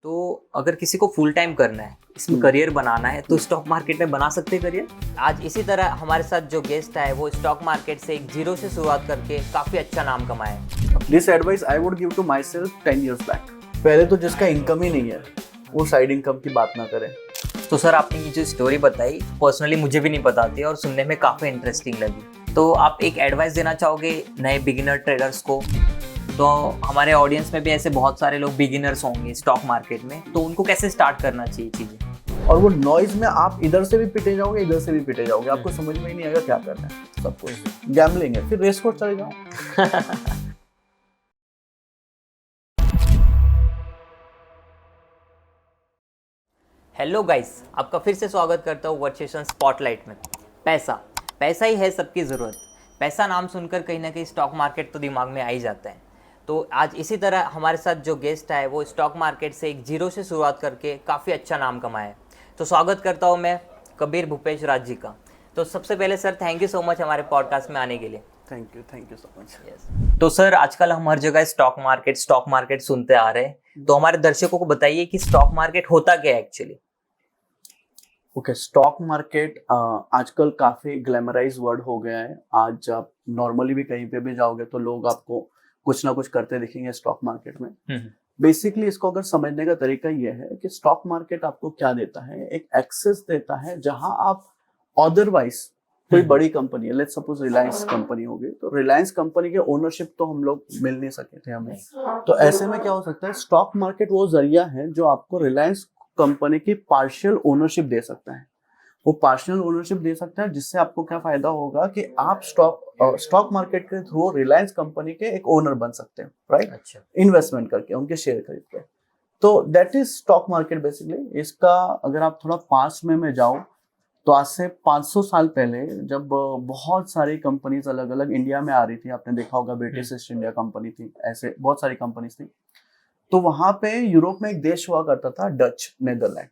तो अगर किसी को फुल टाइम करना है, इसमें करियर बनाना है, तो स्टॉक मार्केट में बना सकते हैं करियर। आज इसी तरह हमारे साथ जो गेस्ट है वो स्टॉक मार्केट से एक जीरो से शुरुआत करके काफी अच्छा नाम कमाया है। This advice I would give to my self 10 years back. पहले तो जिसका इनकम ही नहीं है वो साइड इनकम की बात ना करे। तो सर, आपने ये जो स्टोरी बताई पर्सनली मुझे भी नहीं पता थी और सुनने में काफी इंटरेस्टिंग लगी। तो आप एक एडवाइस देना चाहोगे नए बिगिनर ट्रेडर्स को? तो हमारे ऑडियंस में भी ऐसे बहुत सारे लोग बिगिनर्स होंगे स्टॉक मार्केट में, तो उनको कैसे स्टार्ट करना चाहिए चीजें? और वो नॉइज में आप इधर से भी पिटे जाओगे, इधर से भी पिटे जाओगे, आपको समझ में ही नहीं आएगा क्या करना है। सब कुछ गैम्बलिंग है, फिर रेस कोर्स चले जाओ। हेलो गाइस, आपका फिर से स्वागत करता हूँ वर्सेशन स्पॉटलाइट में। पैसा पैसा ही है सबकी ज़रूरत। पैसा नाम सुनकर कहीं ना कहीं स्टॉक मार्केट तो दिमाग में आ ही जाता है। तो आज इसी तरह हमारे साथ जो गेस्ट है वो स्टॉक मार्केट से एक जीरो से शुरुआत करके काफ़ी अच्छा नाम कमाया है। तो स्वागत करता हूँ मैं कबीर भूपेश राज जी का। तो सबसे पहले sir, thank you so much हमारे पॉडकास्ट में आने के लिए। Thank you so much. तो सर, आजकल हम हर जगह स्टॉक मार्केट सुनते आ रहे हैं, तो हमारे दर्शकों को बताइए कि स्टॉक मार्केट होता क्या है एक्चुअली। ओके, स्टॉक मार्केट आजकल काफी ग्लैमराइज वर्ड हो गया है। आज आप नॉर्मली भी कहीं पे भी जाओगे तो लोग आपको कुछ ना कुछ करते दिखेंगे स्टॉक मार्केट में। बेसिकली इसको अगर समझने का तरीका ये है कि स्टॉक मार्केट आपको क्या देता है, एक एक्सेस देता है जहां आप अदरवाइज कोई बड़ी कंपनी है, लेट्स सपोज रिलायंस कंपनी होगी, तो रिलायंस कंपनी के ओनरशिप तो हम लोग मिल नहीं सके थे हमें। तो ऐसे में क्या हो सकता है, स्टॉक मार्केट वो जरिया है जो आपको रिलायंस कंपनी की पार्शियल ओनरशिप दे सकता है। वो पार्शियल ओनरशिप दे सकता है जिससे आपको क्या फायदा होगा कि आप स्टॉक मार्केट के थ्रू रिलायंस कंपनी के एक ओनर बन सकते हैं, राइट? अच्छा। इन्वेस्टमेंट करके उनके शेयर खरीद के। तो that is stock market basically. इसका अगर आप थोड़ा पास्ट में मैं जाऊं तो आज से 500 साल पहले जब बहुत सारी कंपनीज अलग अलग इंडिया में आ रही थी, आपने देखा होगा ब्रिटिश ईस्ट इंडिया कंपनी थी, ऐसे बहुत सारी कंपनीज थी। तो वहां पे यूरोप में एक देश हुआ करता था डच, नेदरलैंड।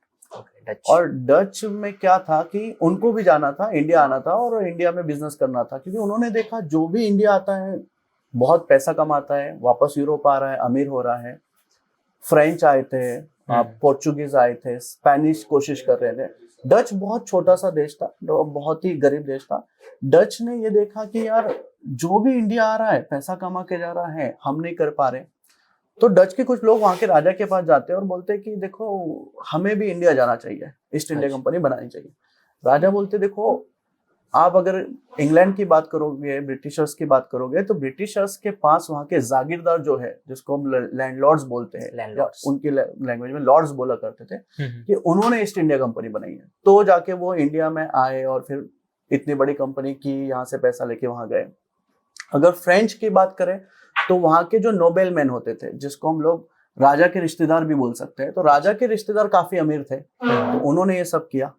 और डच में क्या था कि उनको भी जाना था, इंडिया आना था और इंडिया में बिजनेस करना था, क्योंकि उन्होंने देखा जो भी इंडिया आता है बहुत पैसा कमाता है, वापस यूरोप आ रहा है, अमीर हो रहा है। फ्रेंच आए थे, पोर्चुगीज आए थे, स्पेनिश कोशिश कर रहे थे। डच बहुत छोटा सा देश था, बहुत ही गरीब देश था। डच ने ये देखा कि यार जो भी इंडिया आ रहा है पैसा कमा के जा रहा है, हम नहीं कर पा रहे। तो डच के कुछ लोग वहां के राजा के पास जाते हैं और बोलते हैं कि देखो हमें भी इंडिया जाना चाहिए, ईस्ट इंडिया कंपनी बनानी चाहिए। राजा बोलते देखो, आप अगर इंग्लैंड की बात करोगे, ब्रिटिशर्स की बात करोगे, तो ब्रिटिशर्स के पास वहां के जागीरदार जो है, जिसको हम लैंडलॉर्ड्स बोलते हैं, या उनकी लैंग्वेज में लॉर्ड्स बोला करते थे, कि उन्होंने ईस्ट इंडिया कंपनी बनाई है। तो जाके वो इंडिया में आए और फिर इतनी बड़ी कंपनी की, यहाँ से पैसा लेके वहां गए। अगर फ्रेंच की बात करें तो वहां के जो नोबेल मैन होते थे, जिसको हम लोग राजा के रिश्तेदार भी बोल सकते हैं, तो राजा के रिश्तेदार काफी अमीर थे, तो उन्होंने ये सब किया।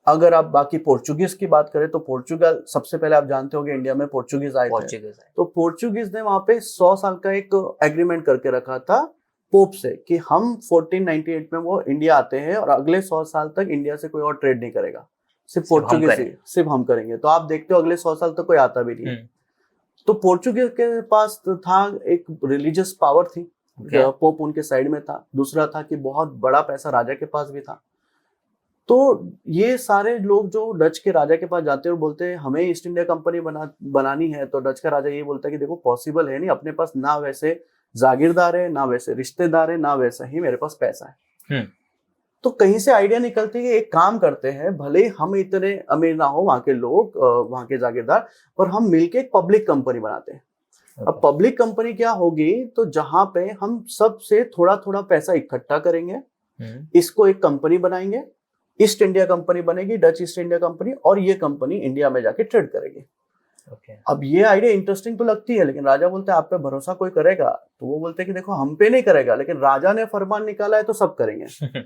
अगर आप बाकी पोर्चुगीज की बात करें तो पोर्चुगल, सबसे पहले आप जानते होंगे इंडिया में पोर्चुगीज आए थे। तो पोर्चुगीज ने वहां पे 100 साल का एक एग्रीमेंट करके रखा था पोप से कि हम 1498 में वो इंडिया आते हैं और अगले 100 साल तक इंडिया से कोई और ट्रेड नहीं करेगा, सिर्फ पोर्चुगीज ही, सिर्फ हम करेंगे। तो आप देखते हो अगले 100 साल तक कोई आता भी नहीं। तो पोर्चुगीज के पास था एक रिलीजियस पावर थी, पोप उनके साइड में था। दूसरा था कि बहुत बड़ा पैसा राजा के पास भी था। तो ये सारे लोग जो डच के राजा के पास जाते हैं और बोलते हैं हमें ईस्ट इंडिया कंपनी बनानी है, तो डच का राजा ये बोलता है कि देखो पॉसिबल है नहीं, अपने पास ना वैसे जागीरदार है, ना वैसे रिश्तेदार है, ना वैसा ही मेरे पास पैसा है। तो कहीं से आइडिया निकलती है कि एक काम करते हैं, भले हम इतने अमीर ना हो वहां के लोग, वहां के जागीरदार, पर हम मिलके एक पब्लिक कंपनी बनाते हैं। अब पब्लिक कंपनी क्या होगी, तो जहां पे हम सब से थोड़ा थोड़ा पैसा इकट्ठा करेंगे, इसको एक कंपनी बनाएंगे, ईस्ट इंडिया कंपनी बनेगी, डच ईस्ट इंडिया कंपनी, और ये कंपनी इंडिया में जाके ट्रेड करेगी। अब ये आइडिया इंटरेस्टिंग तो लगती है, लेकिन राजा बोलते हैं आप पे भरोसा कोई करेगा? तो वो बोलते हैं कि देखो हम पे नहीं करेगा, लेकिन राजा ने फरमान निकाला है तो सब करेंगे।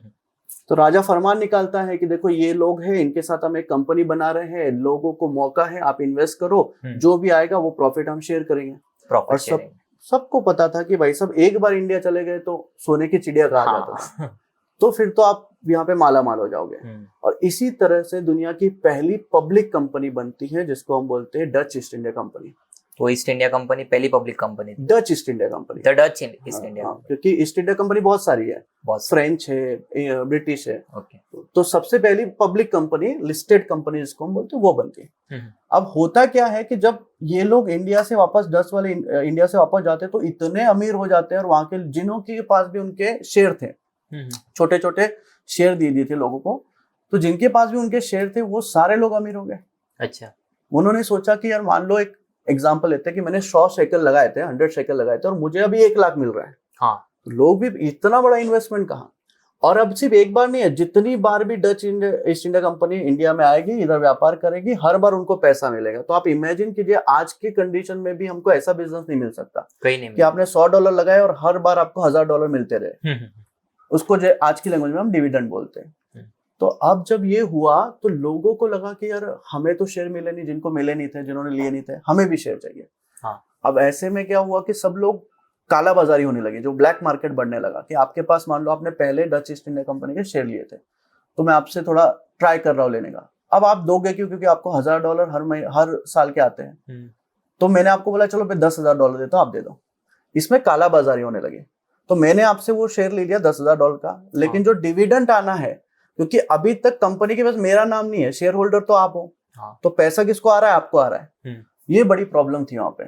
तो राजा फरमान निकालता है कि देखो ये लोग हैं, इनके साथ हम एक कंपनी बना रहे हैं, लोगों को मौका है, आप इन्वेस्ट करो, जो भी आएगा वो प्रॉफिट हम शेयर करेंगे। और सबको पता था कि भाई सब एक बार इंडिया चले गए तो सोने की चिड़िया कहा जाता था, तो फिर तो आप यहाँ पे माला माल हो जाओगे। और इसी तरह से दुनिया की पहली पब्लिक कंपनी बनती है, जिसको हम बोलते हैं डच ईस्ट इंडिया कंपनी। वो ईस्ट इंडिया कंपनी पहली पब्लिक कंपनी थी, Dutch east India company. The Dutch east India company. क्योंकि ईस्ट इंडिया कंपनी बहुत सारी है, बहुत फ्रेंच है, ब्रिटिश है। ओके। तो सबसे पहली पब्लिक कंपनी, लिस्टेड कंपनी जिसको हम बोलते हैं, वो बनती है। अब होता क्या है कि जब ये लोग इंडिया से वापस, डच वाले इंडिया से वापस जाते हैं तो इतने अमीर हो जाते हैं, और वहां के जिनों के पास भी उनके शेयर थे, छोटे छोटे शेयर दे दिए थे लोगों को, तो जिनके पास भी उनके शेयर थे वो सारे लोग अमीर हो गए। अच्छा। उन्होंने सोचा कि यार मान लो, एक एग्जांपल लेते हैं कि मैंने 100 शेकल लगाए थे, 100 शेकल लगाए थे, और मुझे अभी 1 लाख मिल रहा है। हाँ। तो लोग भी, इतना बड़ा इन्वेस्टमेंट कहाँ। और अब सिर्फ एक बार नहीं है, जितनी बार भी Dutch east India company India में आएगी, इधर व्यापार करेगी, हर बार उनको पैसा मिलेगा। तो आप इमेजिन कीजिए, आज की कंडीशन में भी हमको ऐसा बिजनेस नहीं मिल सकता कहीं नहीं कि आपने $100 लगाए और हर बार आपको $1000 मिलते रहे। उसको जो आज की लैंग्वेज में हम डिविडेंड बोलते हैं। तो अब जब ये हुआ तो लोगों को लगा कि यार हमें तो शेयर मिले नहीं, जिनको मिले नहीं थे, जिन्होंने लिए नहीं थे, हमें भी शेयर चाहिए। हाँ। अब ऐसे में क्या हुआ कि सब लोग काला बाजारी होने लगे, जो ब्लैक मार्केट बढ़ने लगा कि आपके पास, मान लो आपने पहले डच ईस्ट इंडिया कंपनी के शेयर लिए थे, तो मैं आपसे थोड़ा ट्राई कर रहा हूँ लेने का। अब आप दोगे क्यों? क्योंकि आपको $1000 हर साल के आते हैं। तो मैंने आपको बोला चलो मैं $10,000 देता हूँ, आप दे दो। इसमें काला बाजारी होने लगी। तो मैंने आपसे वो शेयर ले लिया $10,000 का, लेकिन जो डिविडेंड आना है, क्योंकि अभी तक कंपनी के पास मेरा नाम नहीं है, शेयर होल्डर तो आप हो, तो पैसा किसको आ रहा है? आपको आ रहा है। ये बड़ी प्रॉब्लम थी वहां पे।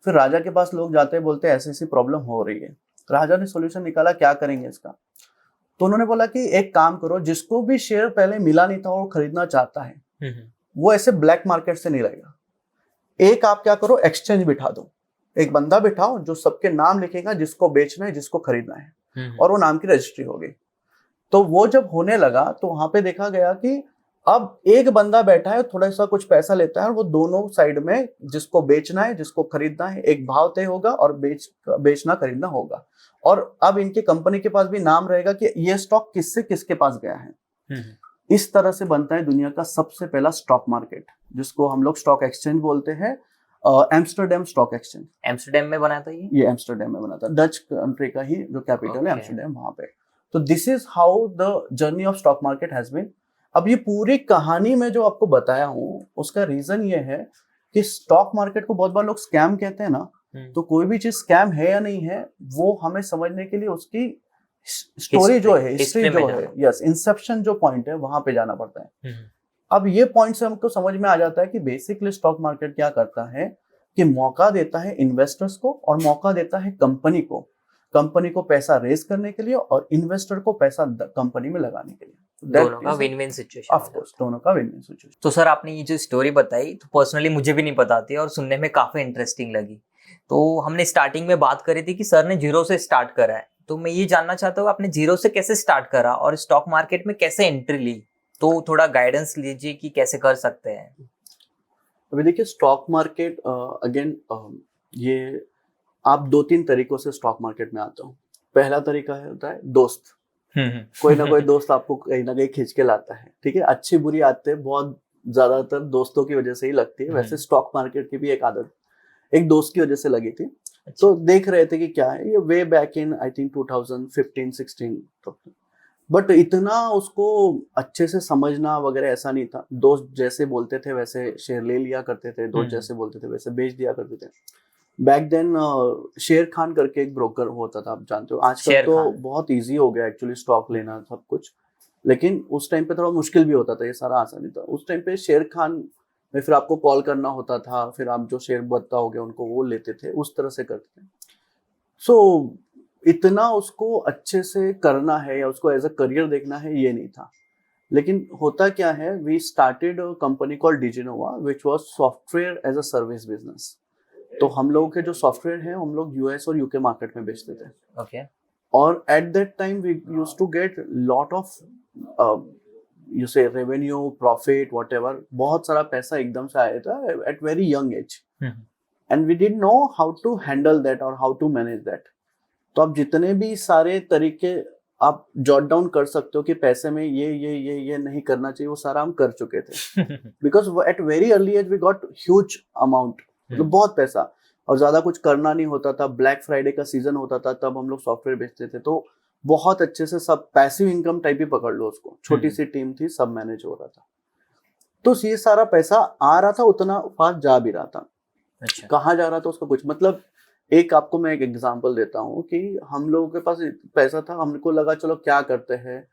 फिर राजा के पास लोग जाते हैं, बोलते हैं ऐसी ऐसी प्रॉब्लम हो रही है। राजा ने सोल्यूशन निकाला, क्या करेंगे इसका। तो उन्होंने बोला कि एक काम करो, जिसको भी शेयर पहले मिला नहीं था और खरीदना चाहता है, वो ऐसे ब्लैक मार्केट से नहीं रहेगा। एक आप क्या करो, एक्सचेंज बिठा दो, एक बंदा बिठाओ जो सबके नाम लिखेगा, जिसको बेचना है, जिसको खरीदना है, और वो नाम की रजिस्ट्री होगी। तो वो जब होने लगा तो वहां पे देखा गया कि अब एक बंदा बैठा है, थोड़ा सा कुछ पैसा लेता है, और वो दोनों साइड में, जिसको बेचना है, जिसको खरीदना है, एक भाव तय होगा और बेचना खरीदना होगा। और अब इनके कंपनी के पास भी नाम रहेगा कि ये स्टॉक किससे किसके पास गया है। इस तरह से बनता है दुनिया का सबसे पहला स्टॉक मार्केट, जिसको हम लोग स्टॉक एक्सचेंज बोलते हैं, एम्स्टरडेम स्टॉक एक्सचेंज। एम्स्टरडेम में बना था ये एम्स्टरडेम में बना था, डच कंट्री का ही जो कैपिटल है एम्स्टरडेम, वहां पे। तो this is how the journey of stock market has been. अब ये पूरी कहानी में जो आपको बताया हूँ, उसका रीजन ये है कि स्टॉक मार्केट को बहुत बार लोग स्कैम कहते हैं ना, तो कोई भी चीज स्कैम है या नहीं है, वो हमें समझने के लिए उसकी स्टोरी जो है, हिस्ट्री जो है, यस, इंसेप्शन जो पॉइंट है, वहां पे जाना पड़ता है। अब ये पॉइंट से हमको समझ में आ जाता है कि बेसिकली स्टॉक मार्केट क्या करता है कि मौका देता है इन्वेस्टर्स को, और मौका देता है कंपनी को पैसा रेज करने के लिए, और इन्वेस्टर को पैसा कंपनी में लगाने के लिए। दोनों का win win situation. Of course, दोनों का विन विन सिचुएशन। तो सर, आपने ये जो स्टोरी बताई, तो पर्सनली मुझे भी नहीं पता थी और सुनने में काफी इंटरेस्टिंग लगी। तो हमने स्टार्टिंग में बात करी थी कि सर ने जीरो से स्टार्ट करा है, तो मैं ये जानना चाहता हूँ आपने जीरो से कैसे स्टार्ट करा और स्टॉक मार्केट में कैसे एंट्री ली, तो थोड़ा गाइडेंस लीजिए कि कैसे कर सकते हैं। अभी देखिए, स्टॉक मार्केट अगेन, ये आप 2-3 तरीकों से स्टॉक मार्केट में आते हो। पहला तरीका होता है दोस्त, कोई ना कोई दोस्त आपको कहीं ना कहीं खींच के लाता है, ठीक है। अच्छी बुरी आदतें बहुत ज्यादातर दोस्तों की वजह से ही लगती है। वैसे स्टॉक मार्केट की भी एक आदत एक दोस्त की वजह से लगी थी। तो देख रहे थे कि क्या है ये, way back in I think 2015-16, but इतना उसको अच्छे से समझना वगैरह ऐसा नहीं था। दोस्त जैसे बोलते थे वैसे शेयर ले लिया करते थे, दोस्त जैसे बोलते थे वैसे बेच दिया करते थे। बैक देन शेर खान करके एक ब्रोकर होता था, आप जानते हो। आजकल तो बहुत इजी हो गया एक्चुअली स्टॉक लेना सब कुछ, लेकिन उस टाइम पे थोड़ा मुश्किल भी होता था, ये सारा आसान नहीं था। उस टाइम पे शेर खान में फिर आपको कॉल करना होता था, फिर आप जो शेयर बताओगे उनको वो लेते थे, उस तरह से करते थे। सो इतना उसको अच्छे से करना है या उसको एज अ करियर देखना है, ये नहीं था। लेकिन होता क्या है, we started a company called Diginova which was software as a service business. तो हम लोगों के जो सॉफ्टवेयर हैं, हम लोग यूएस और यूके मार्केट में बेचते थे। ओके। और at that time we used to get lot of you से रेवेन्यू, प्रॉफिट, व्हाटएवर, बहुत सारा पैसा एकदम से आया था at very young age, and we didn't know how to handle that और हाउ टू मैनेज दैट। तो आप जितने भी सारे तरीके आप जॉट डाउन कर सकते हो कि पैसे में ये नहीं करना चाहिए, वो सारा हम कर चुके थे। Because at very early age we got huge amount, मतलब बहुत पैसा, और ज्यादा कुछ करना नहीं होता था। ब्लैक फ्राइडे का सीजन होता था, तब हम लोग सॉफ्टवेयर बेचते थे, तो बहुत अच्छे से सब पैसिव इनकम टाइप ही पकड़ लो उसको। छोटी सी टीम थी, सब मैनेज हो रहा था, तो ये सारा पैसा आ रहा था, उतना फास्ट जा भी रहा था। अच्छा। कहाँ जा रहा था उसका कुछ मतलब। एक आपको मैं एक एग्जांपल देता हूँ कि हम लोगों के पास पैसा था, हमको लगा चलो क्या करते हैं,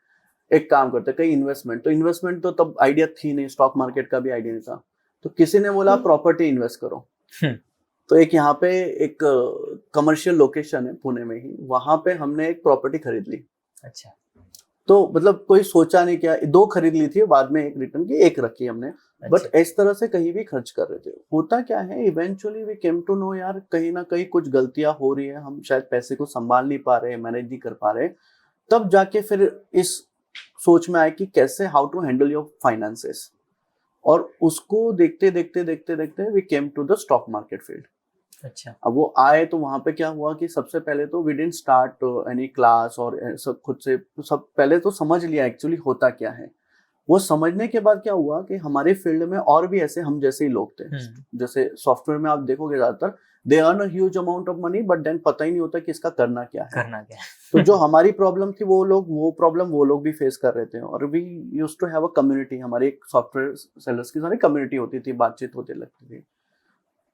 एक काम करते हैं कहीं इन्वेस्टमेंट तो तब आइडिया थी नहीं, स्टॉक मार्केट का भी आइडिया नहीं था। तो किसी ने बोला प्रॉपर्टी इन्वेस्ट करो। तो एक यहाँ पे एक कमर्शियल लोकेशन है पुणे में ही, वहां पे हमने एक प्रॉपर्टी खरीद ली। अच्छा। तो मतलब कोई सोचा नहीं, क्या 2 खरीद ली थी, बाद में एक रिटर्न की, एक रखी हमने। बट अच्छा। इस तरह से कहीं भी खर्च कर रहे थे, होता क्या है eventually we came to know यार कहीं ना कहीं कुछ गलतियां हो रही है, हम शायद पैसे को संभाल नहीं पा रहे, मैनेज नहीं कर पा रहे। तब जाके फिर इस सोच में आए कि कैसे how to handle your finances, और उसको देखते देखते देखते देखते we came to the stock market field. अच्छा। अब वो आए तो वहां पे क्या हुआ कि सबसे पहले तो we didn't start any class और सब खुद से, सब पहले तो समझ लिया एक्चुअली होता क्या है। वो समझने के बाद क्या हुआ कि हमारे फील्ड में और भी ऐसे हम जैसे ही लोग थे। जैसे सॉफ्टवेयर में आप देखोगे ज्यादातर they earn a huge amount of money, but then पता ही नहीं होता कि इसका करना क्या है। करना क्या है। तो जो हमारी प्रॉब्लम थी वो प्रॉब्लम वो लोग भी फेस कर रहे थे, और we used to have a community. हमारी एक सॉफ्टवेयर सेलर्स की सारी कम्युनिटी होती थी, बातचीत होती लगती थी।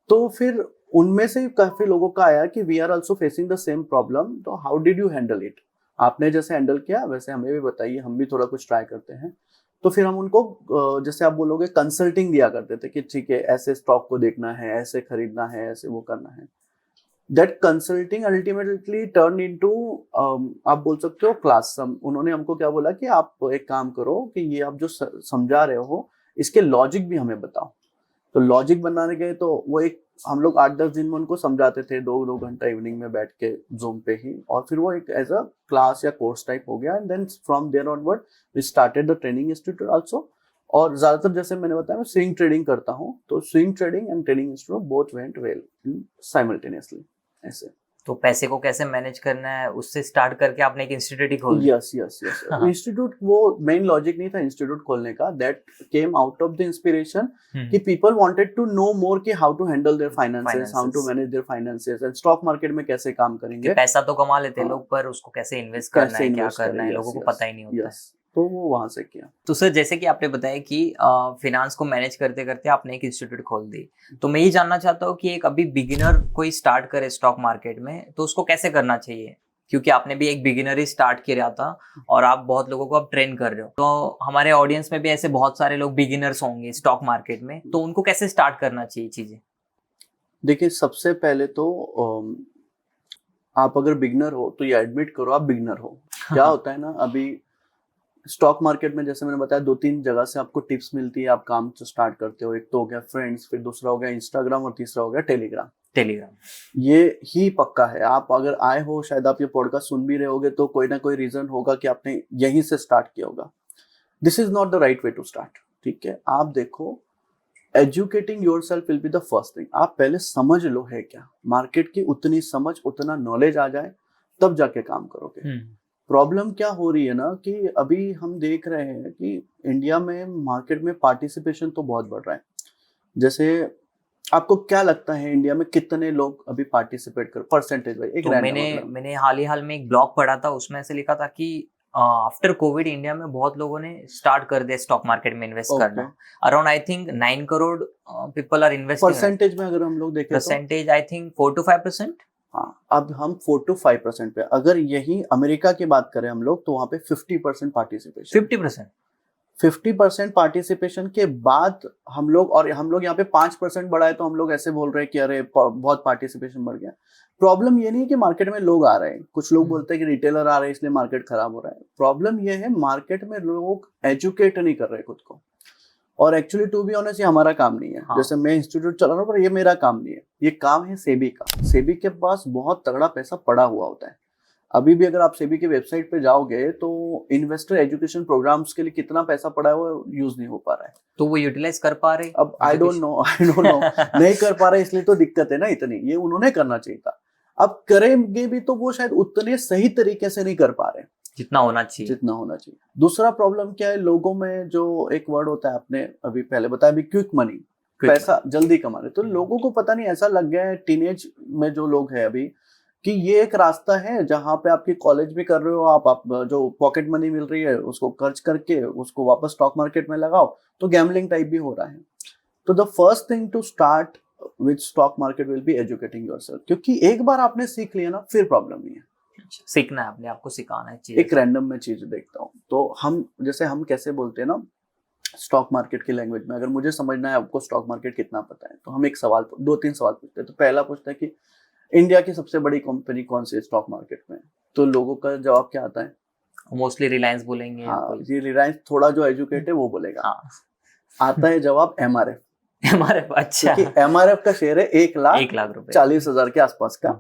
तो फिर उनमें से काफी लोगों का आया कि we are also facing the same problem, तो how did you handle it. आपने जैसे हैंडल किया वैसे हमें भी बताइए, हम भी थोड़ा कुछ ट्राई करते हैं। तो फिर हम उनको जैसे आप बोलोगे कंसल्टिंग दिया करते थे कि ठीक है ऐसे स्टॉक को देखना है, ऐसे खरीदना है, ऐसे वो करना है। That consulting ultimately turn into, आप बोल सकते हो क्लास। उन्होंने हमको क्या बोला कि आप एक काम करो कि ये आप जो समझा रहे हो इसके लॉजिक भी हमें बताओ। तो लॉजिक बनाने गए तो वो एक हम लोग 8-10 दिन में उनको समझाते थे, 2-2 घंटा इवनिंग में बैठ के जूम पे ही, और फिर वो एक एज अ क्लास या कोर्स टाइप हो गया। And then from there onward we started the training institute also. और ज्यादातर जैसे मैंने बताया मैं स्विंग ट्रेडिंग करता हूँ, तो swing trading and trading institute both went well in simultaneously ऐसे। तो पैसे को कैसे मैनेज करना है उससे स्टार्ट करके आपने एक इंस्टीट्यूट ही खोल दिया। यस यस यस इंस्टीट्यूट, वो मेन लॉजिक नहीं था इंस्टीट्यूट खोलने का, that came out of the inspiration कि people wanted to know more कि how to handle their finances, how to manage their finances, and stock market में कैसे काम कि करेंगे। पैसा तो कमा लेते हैं हाँ, लोग, पर उसको कैसे इन्वेस्ट करना कैसे है, क्या इन्वेस्ट करना करें। है, यस लोगों को यस पता ही नहीं होता है। यस, तो वो वहां से किया। तो सर जैसे कि आपने बताया कि फिनांस को मैनेज करते करते आपने एक इंस्टीट्यूट खोल दी, तो मैं ये जानना चाहता हूँ कि एक अभी बिगिनर कोई स्टार्ट करे स्टॉक मार्केट में तो उसको कैसे करना चाहिए, क्योंकि आपने भी एक बिगिनर ही स्टार्ट किया था और आप बहुत लोगों को अब ट्रेन कर रहे हो, तो हमारे ऑडियंस में भी ऐसे बहुत सारे लोग बिगिनर्स होंगे स्टॉक मार्केट में, तो उनको कैसे स्टार्ट करना चाहिए चीजें। देखिए सबसे पहले तो आप अगर बिगनर हो तो ये एडमिट करो आप बिगनर हो। क्या होता है ना, अभी स्टॉक मार्केट में जैसे मैंने बताया 2-3 जगह से आपको टिप्स मिलती है, आप काम स्टार्ट करते हो। एक तो हो गया फ्रेंड्स, फिर दूसरा हो गया इंस्टाग्राम, और तीसरा हो गया टेलीग्राम। ये ही पक्का है। आप अगर आए हो, शायद आप ये पॉडकास्ट सुन भी रहे होगे, तो कोई ना कोई रीजन होगा कि आपने यहीं से स्टार्ट किया होगा। This is not the right way to start. ठीक है, आप देखो educating your self will be the first thing. आप पहले समझ लो है क्या मार्केट की, उतनी समझ उतना नॉलेज आ जाए तब जाके काम करोगे। प्रॉब्लम क्या हो रही है ना कि अभी हम देख रहे हैं कि इंडिया में मार्केट में पार्टिसिपेशन तो बहुत बढ़ रहा है। जैसे आपको क्या लगता है इंडिया में कितने लोग अभी पार्टिसिपेट कर, परसेंटेज वाइज एक तो मैंने हाल में एक ब्लॉग पढ़ा था, उसमें ऐसे लिखा था कि आफ्टर कोविड इंडिया में बहुत लोगों ने स्टार्ट कर दिया स्टॉक मार्केट में इन्वेस्ट करना। Around I think 9 crore people are investing. Percentage में अगर हम लोग देखें परसेंटेज आई थिंक 4-5%। हाँ, अब हम 4-5% पे, अगर यही अमेरिका की बात करें हम लोग, तो वहां पे 50% पार्टिसिपेशन। 50% पार्टिसिपेशन के बाद हम लोग यहाँ पे 5% बढ़ा है, तो हम लोग ऐसे बोल रहे हैं कि अरे बहुत पार्टिसिपेशन बढ़ गया। प्रॉब्लम ये नहीं है कि मार्केट में लोग आ रहे हैं, कुछ लोग बोलते हैं कि रिटेलर आ रहे हैं इसलिए मार्केट खराब हो रहा है। प्रॉब्लम ये है मार्केट में लोग एजुकेट नहीं कर रहे खुद को। और एक्चुअली टू बी ऑनेस्ट ये हमारा काम नहीं है। हाँ। जैसे मैं इंस्टीट्यूट चला रहा हूँ, पर ये मेरा काम नहीं है, ये काम है सेबी का। सेबी के पास बहुत तगड़ा पैसा पड़ा हुआ होता है। अभी भी अगर आप सेबी की वेबसाइट पे जाओगे तो इन्वेस्टर एजुकेशन प्रोग्राम्स के लिए कितना पैसा पड़ा है वो यूज नहीं हो पा रहा है। तो वो यूटिलाइज कर पा रहे? अब आई डोंट नो नहीं कर पा रहे, इसलिए तो दिक्कत है ना इतनी। ये उन्होंने करना चाहिए था। अब करेंगे भी तो वो शायद उतने सही तरीके से नहीं कर पा रहे जितना होना चाहिए। दूसरा प्रॉब्लम क्या है, लोगों में जो एक वर्ड होता है, आपने अभी पहले बताया भी, क्विक मनी, पैसा जल्दी कमा रहे। तो लोगों को पता नहीं ऐसा लग गया है टीनेज में जो लोग हैं अभी, कि ये एक रास्ता है जहां पे आपकी कॉलेज भी कर रहे हो आप जो पॉकेट मनी मिल रही है उसको खर्च करके उसको वापस स्टॉक मार्केट में लगाओ, तो गैम्बलिंग टाइप भी हो रहा है। तो the first thing to start with stock market will be educating yourself, क्योंकि एक बार आपने सीख लिया ना फिर प्रॉब्लम नहीं है। सीखना है, अपने आपको सिखाना है चीज़। एक रैंडम में चीज देखता हूँ तो हम जैसे हम कैसे बोलते हैं ना स्टॉक मार्केट की लैंग्वेज में, अगर मुझे समझना है आपको स्टॉक मार्केट कितना पता है, तो हम एक सवाल 2-3 सवाल पूछते हैं। तो पहला पूछता है कि इंडिया की सबसे बड़ी कंपनी कौन सी है स्टॉक मार्केट में, तो लोगों का जवाब क्या आता है? मोस्टली रिलायंस बोलेंगे या हाँ, कोई। ये रिलायंस थोड़ा जो एजुकेट है वो बोलेगा। हाँ आता है जवाब MRF, हमारे अच्छा क्योंकि MRF का शेयर है 1,40,000 1,40,000 के आसपास का,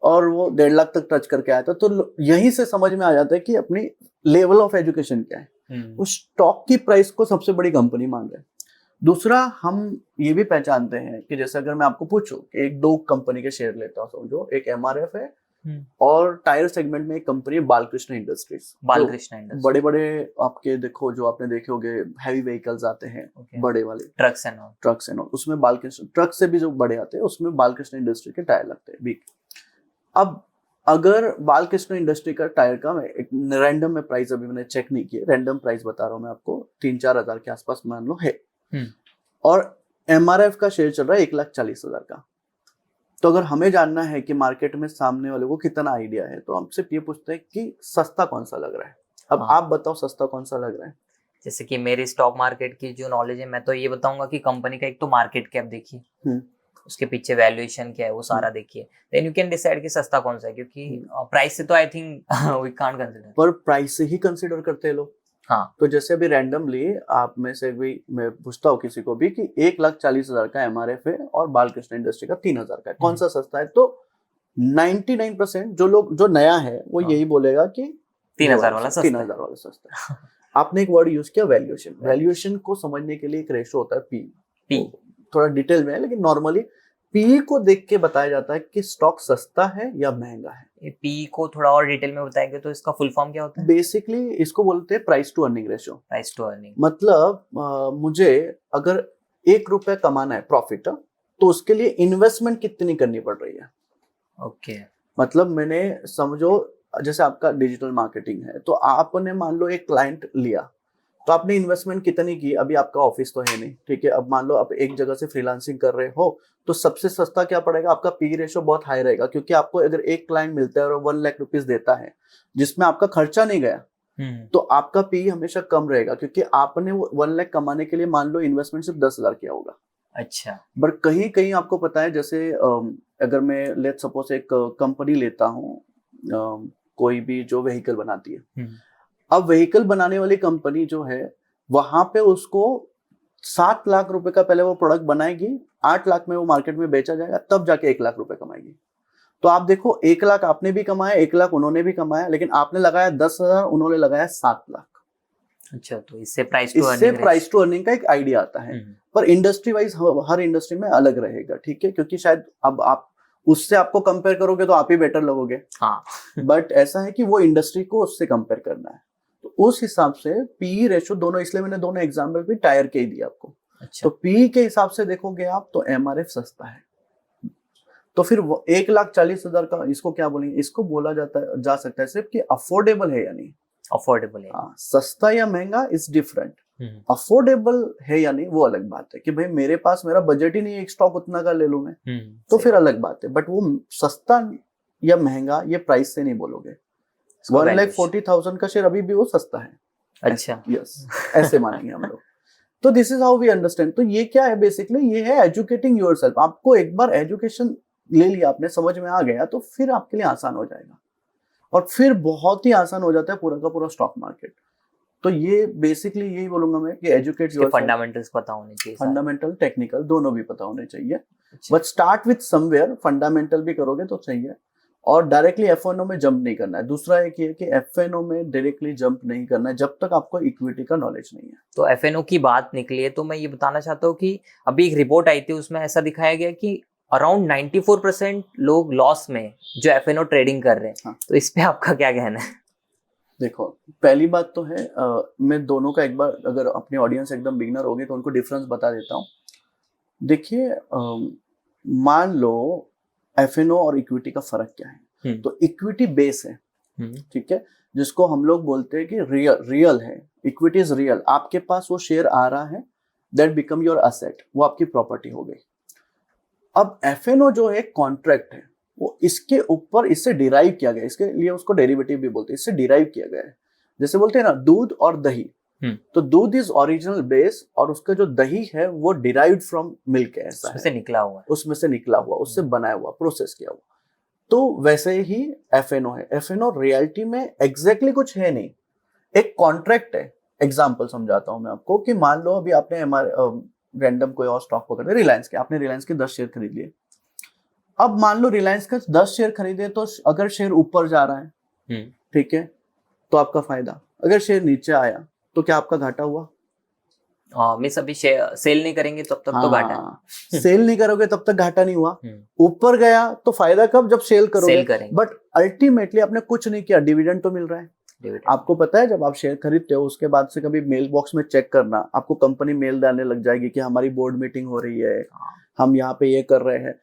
और वो 1.5 लाख तक टच करके आया था। तो यहीं से समझ में आ जाता है कि अपनी लेवल ऑफ एजुकेशन क्या है। उस स्टॉक की प्राइस को सबसे बड़ी कंपनी मान रहे हैं। दूसरा, हम ये भी पहचानते हैं कि जैसे अगर मैं आपको पूछूं कि एक दो कंपनी के शेयर लेता हूँ, समझो एक MRF है और टायर सेगमेंट में एक कंपनी है बालकृष्ण इंडस्ट्रीज। बालकृष्ण इंडस्ट्रीज बड़े बड़े आपके देखो, जो आपने देखे होंगे हैवी व्हीकल्स आते हैं, बड़े वाले ट्रक्स एंड ऑल, उसमें बालकृष्ण, ट्रक से भी जो बड़े आते हैं उसमें बालकृष्ण इंडस्ट्री के टायर लगते हैं बिग। अब अगर बालकृष्ण इंडस्ट्री का टायर का, मैं एक रैंडम में प्राइस अभी मैंने चेक नहीं किया, रैंडम प्राइस बता रहा हूँ मैं आपको, 3-4 हजार के आसपास मान लो है, और MRF का शेयर चल रहा है 1,40,000 का। तो अगर हमें जानना है कि मार्केट में सामने वाले को कितना आइडिया है, तो हम सिर्फ ये पूछते हैं कि सस्ता कौन सा लग रहा है। अब आप बताओ सस्ता कौन सा लग रहा है। जैसे कि मेरी स्टॉक मार्केट की जो नॉलेज है, मैं तो ये बताऊंगा कि कंपनी का एक तो मार्केट कैप देखिए, उसके पीछे वैल्यूएशन क्या है वो सारा देखिए, देन यू कैन डिसाइड कि सस्ता कौन सा है, क्योंकि प्राइस से तो I think we can't consider. पर प्राइस से ही कंसीडर करते हैं लोग। हाँ, तो जैसे अभी रैंडमली आप में से भी मैं पूछता हूँ किसी को भी कि 1,40,000 का MRF है और बालकृष्ण इंडस्ट्री का 3,000 का है, कौन सा सस्ता है, तो 99% जो लोग, जो नया है वो यही बोलेगा कि 3,000 वाला सस्ता है। 3,000 वाला सस्ता है। आपने एक वर्ड यूज किया वैल्यूएशन। वैल्यूएशन को समझने के लिए एक रेशो होता है पी, थोड़ा डिटेल में है, लेकिन नॉर्मली पी को देख के बताया जाता है कि स्टॉक सस्ता है या महंगा है। पी को थोड़ा और डिटेल में बताएंगे तो इसका फुल फॉर्म क्या होता है? बेसिकली इसको बोलते हैं price to earning ratio. Price to earning मतलब मुझे अगर 1 रुपया कमाना है प्रॉफिट, तो उसके लिए इन्वेस्टमेंट कितनी करनी पड़ रही है। ओके, मतलब मैंने, समझो जैसे आपका डिजिटल मार्केटिंग है, तो आपने मान लो एक क्लाइंट लिया, तो आपने इन्वेस्टमेंट कितनी की, अभी आपका ऑफिस तो है नहीं, ठीक है, अब मान लो आप एक जगह से फ्रीलांसिंग कर रहे हो, तो सबसे सस्ता क्या पड़ेगा, आपका पी रेशो बहुत हाई रहेगा, क्योंकि आपको अगर एक क्लाइंट मिलता है और 1 लाख रुपीस देता है जिसमें आपका खर्चा नहीं गया, तो आपका पी हमेशा कम रहेगा, क्योंकि आपने वो 1 लाख कमाने के लिए मान लो इन्वेस्टमेंट सिर्फ 10,000 किया होगा। अच्छा, बट कहीं कहीं आपको पता है, जैसे अगर मैं लेट सपोज एक कंपनी लेता हूँ, कोई भी जो व्हीकल बनाती है, अब व्हीकल बनाने वाली कंपनी जो है, वहां पे उसको 7 लाख रुपए का पहले वो प्रोडक्ट बनाएगी, 8 लाख में वो मार्केट में बेचा जाएगा, तब जाके 1 लाख रुपए कमाएगी। तो आप देखो 1 लाख आपने भी कमाया, 1 लाख उन्होंने भी कमाया, लेकिन आपने लगाया 10,000, उन्होंने लगाया 7 लाख। अच्छा, तो इससे प्राइस टू अर्निंग का एक आइडिया आता है। पर इंडस्ट्री वाइज हर इंडस्ट्री में अलग रहेगा, ठीक है, क्योंकि शायद अब आप उससे आपको कंपेयर करोगे तो आप ही बेटर लगोगे। हाँ, बट ऐसा है कि वो इंडस्ट्री को उससे कंपेयर करना है, तो उस हिसाब से पी रेशो दोनों, इसलिए मैंने दोनों एग्जांपल भी टायर के ही दिया आपको। अच्छा, तो पी के हिसाब से देखोगे आप तो MRF सस्ता है। तो फिर 1,40,000 का इसको क्या बोलेंगे, इसको बोला जा सकता है सिर्फ कि अफोर्डेबल है या नहीं। अफोर्डेबल है। हाँ, सस्ता या महंगा इज डिफरेंट। अफोर्डेबल है या नहीं वो अलग बात है, कि भाई मेरे पास, मेरा बजट ही नहीं है एक स्टॉक उतना का ले लूं मैं, तो फिर अलग बात है। बट वो सस्ता या महंगा ये प्राइस से नहीं बोलोगे। 1,40,000 का शेयर अभी भी वो सस्ता है। अच्छा, यस, ऐसे मानेंगे हम लोग। तो this is how we understand. तो ये क्या है बेसिकली, ये है एजुकेटिंग योरसेल्फ। आपको एक बार एजुकेशन ले लिया आपने, समझ में आ गया, तो फिर आपके लिए आसान हो जाएगा, और फिर बहुत ही आसान हो जाता है पूरा का पूरा स्टॉक मार्केट। तो ये बेसिकली यही बोलूंगा मैं कि एजुकेट योरसेल्फ। फंडामेंटल्स पता होने चाहिए, फंडामेंटल टेक्निकल दोनों भी पता होने चाहिए। But start with somewhere, fundamental भी करोगे तो चाहिए, और डायरेक्टली F&O में जंप नहीं करना है। दूसरा एक ये कि F&O में डायरेक्टली जंप नहीं करना है जब तक आपको इक्विटी का नॉलेज नहीं है। तो F&O की बात निकली है, तो मैं ये बताना चाहता हूँ कि अभी एक रिपोर्ट आई थी, उसमें ऐसा दिखाया गया कि अराउंड 94% लोग लॉस में जो F&O ट्रेडिंग कर रहे हैं। हाँ। तो इस पे आपका क्या कहना है? देखो, पहली बात तो है, मैं दोनों का एक बार, अगर अपनी ऑडियंस एकदम बिगिनर होगी तो उनको डिफरेंस बता देता हूँ। देखिए, मान लो F&O और इक्विटी का फर्क क्या है। तो इक्विटी बेस है, ठीक है, जिसको हम लोग बोलते हैं कि रियल है। इक्विटी इज रियल, आपके पास वो शेयर आ रहा है, दैट बिकम योर असेट, वो आपकी प्रॉपर्टी हो गई। अब एफएनओ जो है कॉन्ट्रैक्ट है, वो इसके ऊपर इससे डिराइव किया गया, इसके लिए उसको डेरिवेटिव भी बोलते हैं, इससे डिराइव किया गया है। जैसे बोलते हैं ना दूध और दही, तो दूध इज ओरिजिनल बेस और उसका जो दही है वो डिराइव्ड फ्रॉम मिल्क है, ऐसा उसमें से निकला हुआ है, उसमें से निकला हुआ, उससे बनाया हुआ, प्रोसेस किया हुआ। तो वैसे ही एफएनओ है। एफएनओ रियलिटी में एग्जैक्टली कुछ है नहीं, एक कॉन्ट्रैक्ट है। एग्जांपल समझाता हूं मैं आपको कि मान लो अभी आपने हमारे रैंडम कोई और स्टॉक पकड़ लिया, रिलायंस के, आपने रिलायंस के 10 शेयर खरीद लिए। अब मान लो रिलायंस का 10 शेयर खरीदे तो अगर शेयर ऊपर जा रहा है, ठीक है, तो आपका फायदा। अगर शेयर नीचे आया तो क्या आपका घाटा हुआ? मिस अभी सेल नहीं करेंगे तब तक तो घाटा है। सेल नहीं करोगे तब तक घाटा नहीं हुआ। ऊपर गया तो फायदा कब? जब सेल करोगे। बट अल्टीमेटली आपने कुछ नहीं किया, डिविडेंड तो मिल रहा है। आपको पता है जब आप शेयर खरीदते हो उसके बाद से कभी मेल बॉक्स में चेक करना, आपको कंपनी मेल डालने लग जाएगी कि हमारी बोर्ड मीटिंग हो रही है, हम यहाँ पे ये कर रहे हैं।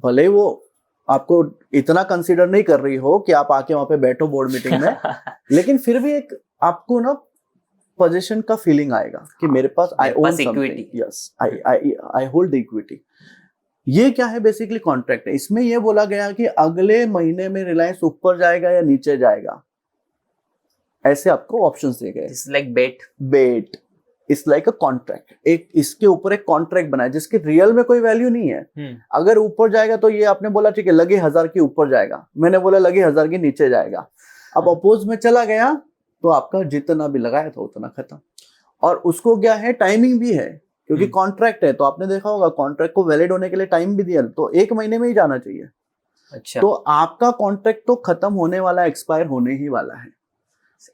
भले वो आपको इतना कंसीडर नहीं कर रही हो कि आप आके वहां पे बैठो बोर्ड मीटिंग में, लेकिन फिर भी एक आपको ना पोजीशन का फीलिंग आएगा कि मेरे पास I own something, yes I hold the equity. ये क्या है? बेसिकली कॉन्ट्रैक्ट है। इसमें ये बोला गया कि अगले महीने में रिलायंस ऊपर जाएगा या नीचे जाएगा, ऐसे आपको ऑप्शंस दिए गए। It's like bet it's like a contract. एक इसके ऊपर एक कॉन्ट्रैक्ट बना है जिसके रियल में कोई वैल्यू नहीं है। अगर ऊपर जाएगा तो ये आपने बोला ठीक है लगे 1000 की ऊपर जाएगा, मैंने बोला लगे 1000 की नीचे जाएगा। अब अपोज में चला गया तो आपका जितना भी लगाया था उतना खत्म। और उसको क्या है, टाइमिंग भी है, क्योंकि कॉन्ट्रैक्ट है। तो आपने देखा होगा कॉन्ट्रैक्ट को वैलिड होने के लिए टाइम भी दिया, तो 1 महीने में ही जाना चाहिए। अच्छा, तो आपका कॉन्ट्रैक्ट तो खत्म होने वाला, एक्सपायर होने ही वाला है।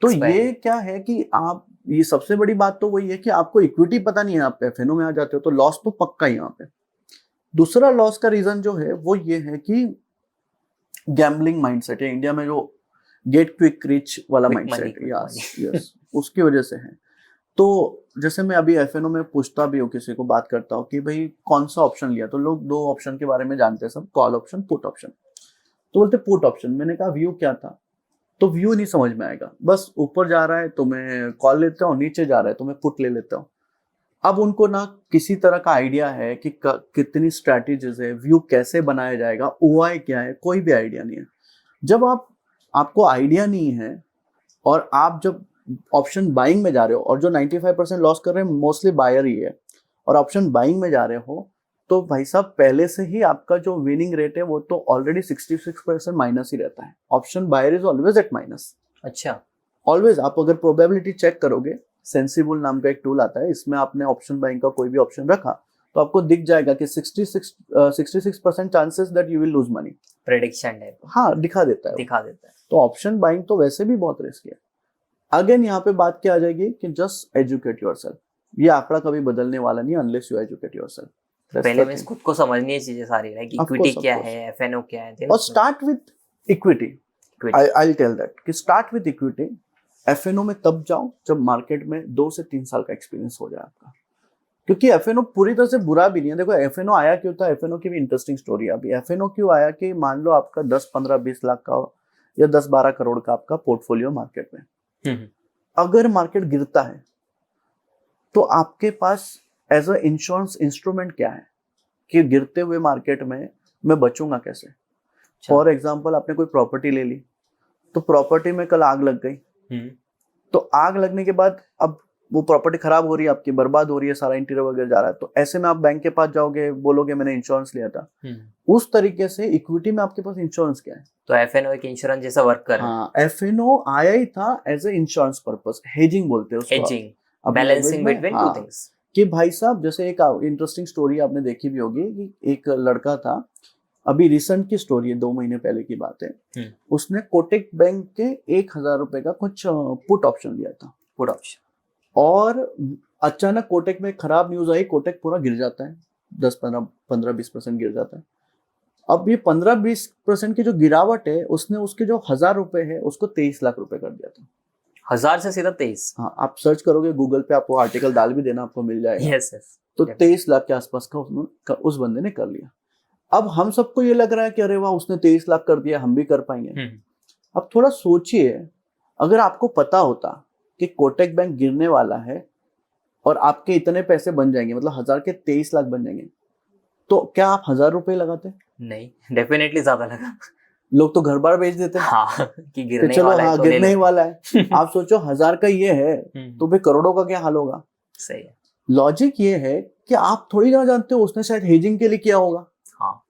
तो ये क्या है कि आप, ये सबसे बड़ी बात तो वही है कि आपको इक्विटी पता नहीं है, आप एफएनओ में आ जाते हो तो लॉस तो पक्का ही यहाँ पे। दूसरा लॉस का रीजन जो है वो ये है कि गैम्बलिंग माइंडसेट है इंडिया में, जो गेट क्विक रिच वाला माइंडसेट, यस उसकी वजह से है। तो जैसे मैं अभी एफएनओ में पूछता भी हूँ, किसी को बात करता हूँ कि भाई कौन सा ऑप्शन लिया, तो लोग 2 ऑप्शन के बारे में जानते हैं सब, कॉल ऑप्शन, पुट ऑप्शन। तो बोलते पुट ऑप्शन। मैंने कहा व्यू क्या था? तो व्यू नहीं समझ में आएगा, बस ऊपर जा रहा है तो मैं कॉल लेता हूँ, नीचे जा रहा है तो मैं पुट ले लेता हूँ। अब उनको ना किसी तरह का आइडिया है कि कितनी स्ट्रैटेजीज है, व्यू कैसे बनाया जाएगा, ओआई क्या है, कोई भी आइडिया नहीं है। जब आपको आइडिया नहीं है और आप जब ऑप्शन बाइंग में जा रहे हो, और जो 95% लॉस कर रहे हैं मोस्टली बायर ही है, और ऑप्शन बाइंग में जा रहे हो, तो भाई साहब पहले से ही आपका जो विनिंग रेट है वो तो ऑलरेडी 66% माइनस ही रहता है। Option buyer is always at minus. अच्छा, ऑलवेज। आप अगर प्रोबेबिलिटी चेक करोगे, सेंसिबल नाम का एक टूल आता है, इसमें आपने ऑप्शन बाइंग का कोई भी ऑप्शन रखा तो आपको दिख जाएगा कि 66% chances that you will lose money. Prediction है, हाँ, दिखा देता है। तो ऑप्शन बाइंग तो वैसे भी बहुत रिस्की है। अगेन यहाँ पे बात क्या आ जाएगी कि जस्ट एजुकेट योरसेल्फ। ये आंकड़ा कभी बदलने वाला नहीं अनलेस यू एजुकेट योरसेल्फ। पहले में खुद को समझनी है चीजें सारी, लाइक इक्विटी क्या है, एफएनओ क्या है, और start with equity. I will tell that कि स्टार्ट विद इक्विटी। एफएनओ में तब जाओ जब मार्केट में 2 से 3 साल का एक्सपीरियंस हो जाए आपका, क्योंकि एफएनओ पूरी तरह से बुरा भी नहीं है। देखो एफएनओ आया क्यों था, एफएनओ की भी इंटरेस्टिंग स्टोरी है। अभी एफएनओ क्यों आया कि मान लो आपका 10, 15, 20 लाख का या 10, 12 करोड़ का आपका पोर्टफोलियो मार्केट में, अगर मार्केट गिरता है तो आपके पास एज अ इंश्योरेंस इंस्ट्रूमेंट क्या है कि गिरते हुए मार्केट में मैं बचूंगा कैसे। फॉर एग्जाम्पल आपने कोई प्रॉपर्टी ले ली, तो प्रॉपर्टी में कल आग लग गई, तो आग लगने के बाद अब वो प्रॉपर्टी खराब हो रही है, आपकी बर्बाद हो रही है, सारा इंटीरियर वगैरह जा रहा है, तो ऐसे में आप बैंक के पास जाओगे, बोलोगे मैंने इंश्योरेंस लिया था। उस तरीके से इक्विटी में आपके पास इंश्योरेंस क्या है, तो एफएनओ एक इंश्योरेंस जैसा वर्क कर रहा है। हाँ, एफएनओ आया ही था as a insurance purpose, hedging बोलते हैं उसको, hedging, balancing between two things. कि भाई साहब जैसे एक इंटरेस्टिंग स्टोरी आपने देखी भी होगी कि एक लड़का था, अभी रिसेंट की स्टोरी है, 2 महीने पहले की बात है, उसने कोटक बैंक के 1000 रुपए का कुछ पुट ऑप्शन लिया था, पुट ऑप्शन, और अचानक कोटक में खराब न्यूज आई, कोटक पूरा गिर जाता है, 10-15-20% गिर जाता है। अब ये 15-20% की जो गिरावट है, उसने उसके जो 1000 रुपए है उसको 23 लाख रुपए कर दिया था। 1000 से सीधा 23? हाँ, आप सर्च करोगे गूगल पे, आपको आर्टिकल डाल भी देना, आपको मिल जाएगा। Yes yes. तो 23 लाख के आसपास का उस बंदे ने कर लिया। अब हम सबको ये लग रहा है कि अरे वाह उसने 23 लाख कर दिया, हम भी कर पाएंगे। अब थोड़ा सोचिए, अगर आपको पता होता कि कोटक बैंक गिरने वाला है और आपके इतने पैसे बन जाएंगे, मतलब 1000 के 23 लाख बन जाएंगे, तो क्या आप 1,000 रुपए लगाते? नहीं, डेफिनेटली ज्यादा लगा। लोग तो घर बार बेच देते हैं हाँ, कि कि गिरने चलो वाला है हाँ तो ले गिरने ही लो। वाला है। आप सोचो 1,000 का ये है तो भाई करोड़ों का क्या हाल होगा। सही है। लॉजिक ये है कि आप थोड़ी ना जानते हो उसने शायद हेजिंग के लिए किया होगा हाँ,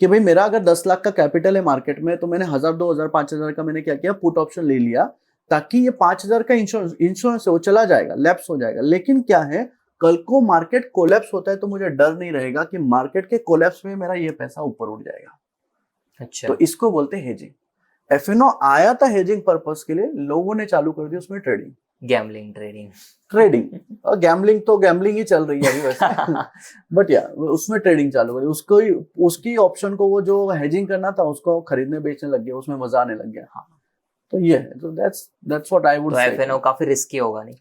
कि भाई मेरा अगर 10 लाख का कैपिटल है मार्केट में तो मैंने 1,000 2,000 5,000 का मैंने क्या किया, पुट ऑप्शन ले लिया ताकि ये 5,000 का इंश्योरेंस है वो चला जाएगा, लैप्स हो जाएगा। लेकिन क्या है, कल को मार्केट कोलैप्स होता है तो मुझे डर नहीं रहेगा कि मार्केट के कोलैप्स में मेरा ये पैसा ऊपर उठ जाएगा। अच्छा। तो इसको बोलते हैं हेजिंग। एफएनओ आया था हेजिंग पर्पस के लिए, लोगों ने चालू कर दी उसमें ट्रेडिंग। Gambling, trading. और गैम्बलिंग तो गैम्बलिंग ही चल रही है अभी वैसे। बट या उसमें ट्रेडिंग चालू करी, उसको ही उसकी ऑप्शन को वो जो हेजिंग करना था उसको खरीदने बेचने लग गया, उसमें मजा आने लग गया। हाँ। तो ये है, तो दैट्स व्हाट आई वुड तो से। एफएनओ काफी रिस्की होगा नहीं?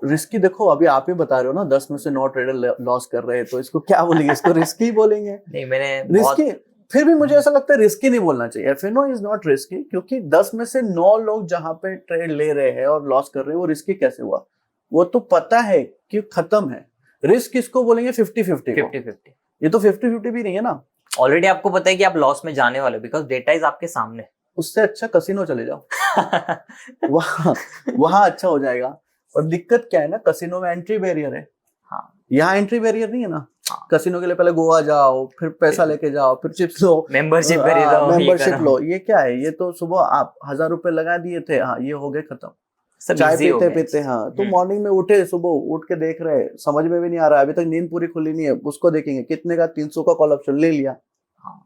रिस्की देखो, अभी आप ही बता रहे हो ना 10 में से 9 ट्रेडर लॉस कर रहे हैं, तो इसको क्या बोलेंगे, इसको रिस्की ही बोलेंगे। नहीं, मैंने रिस्की फिर भी मुझे ऐसा लगता है रिस्की नहीं बोलना चाहिए। एफएनओ इज नॉट रिस्की, क्योंकि 10 में से 9 लोग जहां पे ट्रेड ले रहे हैं और लॉस कर रहे हैं, वो रिस्की कैसे हुआ? वो तो पता है कि खत्म है। रिस्क किसको बोलेंगे? 50-50 को। 50-50। ये तो 50-50 भी नहीं है ना। ऑलरेडी आपको पता है कि आप लॉस में जाने वाले हो, बिकॉज डेटा इज आपके सामने। उससे अच्छा कसिनो चले जाओ। वहां वहां अच्छा हो जाएगा। और दिक्कत क्या है ना, कसिनो में एंट्री बैरियर है। हाँ। यहाँ एंट्री बैरियर नहीं है ना। हाँ। कसिनो के लिए पहले गोवा जाओ, फिर पैसा लेके जाओ, फिर चिप्स लो, मेंबरशिप खरीदो, ये मेंबरशिप करो। लो। ये क्या है, ये तो सुबह आप 1,000 रुपए लगा दिए थे, हाँ ये हो गए खत्म। सब चाय easy हो पीते गया। पीते, हाँ तो मॉर्निंग में उठे, सुबह उठ के देख रहे, समझ में भी नहीं आ रहा है, अभी तक नींद पूरी खुली नहीं है, उसको देखेंगे कितने का 300 का कॉल ऑप्शन ले लिया। हाँ।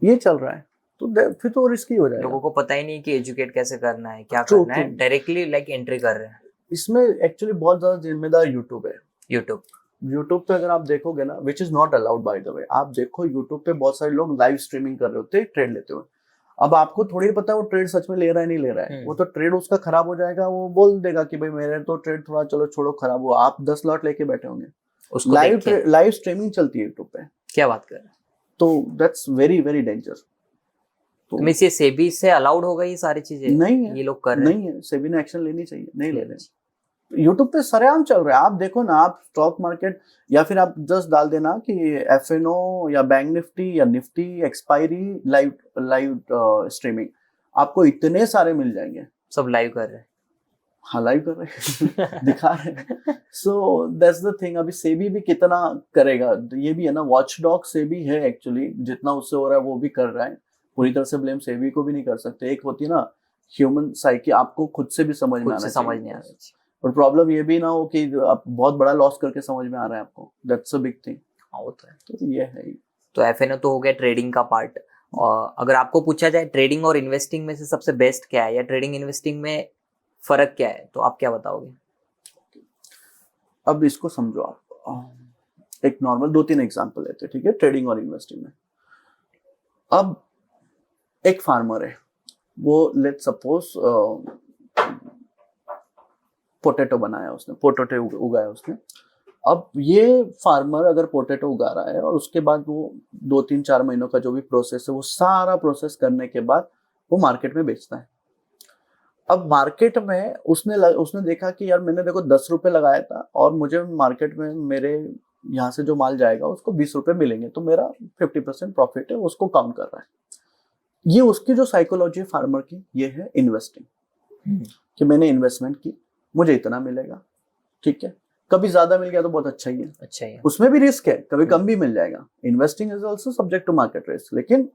ये चल रहा है, तो फिर तो रिस्की हो जाएगा। लोगों को पता ही नहीं कि एजुकेट कैसे करना है, क्या True, करना है, true. डायरेक्टली लाइक एंट्री कर रहे हैं। इसमें एक्चुअली बहुत ज्यादा जिम्मेदार यूट्यूब है। यूट्यूब यूट्यूब पे अगर आप देखोगे ना, which is not allowed by the way, आप देखो यूट्यूब पे बहुत सारे लोग लाइव स्ट्रीमिंग कर रहे होते हैं ट्रेड लेते हुए। अब आपको थोड़ी पता है वो ट्रेड सच में ले रहा है नहीं ले रहा है, वो तो ट्रेड उसका खराब हो जाएगा, वो बोल देगा कि भाई मेरे तो ट्रेड थोड़ा चलो छोड़ो खराब हुआ, आप 10 लॉट लेके बैठे होंगे। उसको देख के लाइव स्ट्रीमिंग चलती है यूट्यूब पे। क्या बात कर रहे हैं? तो दैट्स वेरी वेरी डेंजर। तो मींस ये सेबी से अलाउड होगा ये सारी चीजें? नहीं है, ये लोग कर रहे हैं? नहीं है, सेबी ने एक्शन लेनी चाहिए, नहीं ले रहे। यूट्यूब पे सरेआम चल रहा है, आप देखो ना, आप स्टॉक मार्केट या फिर आप जस्ट डाल देना कि एफएनओ या बैंक निफ्टी या निफ्टी एक्सपायरी लाइव स्ट्रीमिंग, आपको इतने सारे मिल जाएंगे। सब लाइव कर रहे हैं। हाँ लाइव कर रहे हैं, दिखा रहे हैं। So that's the thing. अभी सेबी भी कितना करेगा, ये भी है ना, वॉचडॉग सेबी है एक्चुअली, जितना उससे हो रहा है वो भी कर रहा है। पूरी तरह से ब्लेम सेबी को भी नहीं कर सकते। एक होती है ना ह्यूमन साइकी, आपको खुद से भी समझ में आना समझ नहीं आ रहा। और प्रॉब्लम ये भी ना हो कि आप बहुत बड़ा लॉस करके समझ में आ रहा है आपको, दैट्स अ बिग थिंग। हाँ, वो तो है। तो ये है। तो एफएनओ तो हो गया ट्रेडिंग का पार्ट। और अगर आपको पूछा जाए ट्रेडिंग और इन्वेस्टिंग में से सबसे बेस्ट क्या है, या ट्रेडिंग इन्वेस्टिंग में फर्क क्या है, तो आप क्या बताओगे? अब इसको समझो आप, एक नॉर्मल 2-3 एग्जांपल लेते हैं, ठीक है, ट्रेडिंग और इन्वेस्टिंग में। अब एक फार्मर है, वो लेट सपोज पोटैटो बनाया उसने, पोटैटो उगाया उसने। अब ये फार्मर अगर पोटैटो उगा रहा है और उसके बाद वो 2-3-4 महीनों का जो भी प्रोसेस है वो सारा प्रोसेस करने के बाद वो मार्केट में बेचता है। अब मार्केट में उसने देखा कि यार मैंने देखो 10 रुपए लगाया था और मुझे मार्केट में मेरे यहाँ से जो माल जाएगा उसको 20 रुपए मिलेंगे, तो मेरा 50% प्रॉफिट है, उसको काउंट कर रहा है। ये उसकी जो साइकोलॉजी है फार्मर की, ये है इन्वेस्टिंग, कि मैंने इन्वेस्टमेंट की, मुझे इतना मिलेगा, ठीक है, कभी ज्यादा मिल गया तो बहुत अच्छा ही है, अच्छा है। उसमें भी रिस्क है, कभी कम भी मिल जाएगा। Investing is also subject to market risk, लेकिन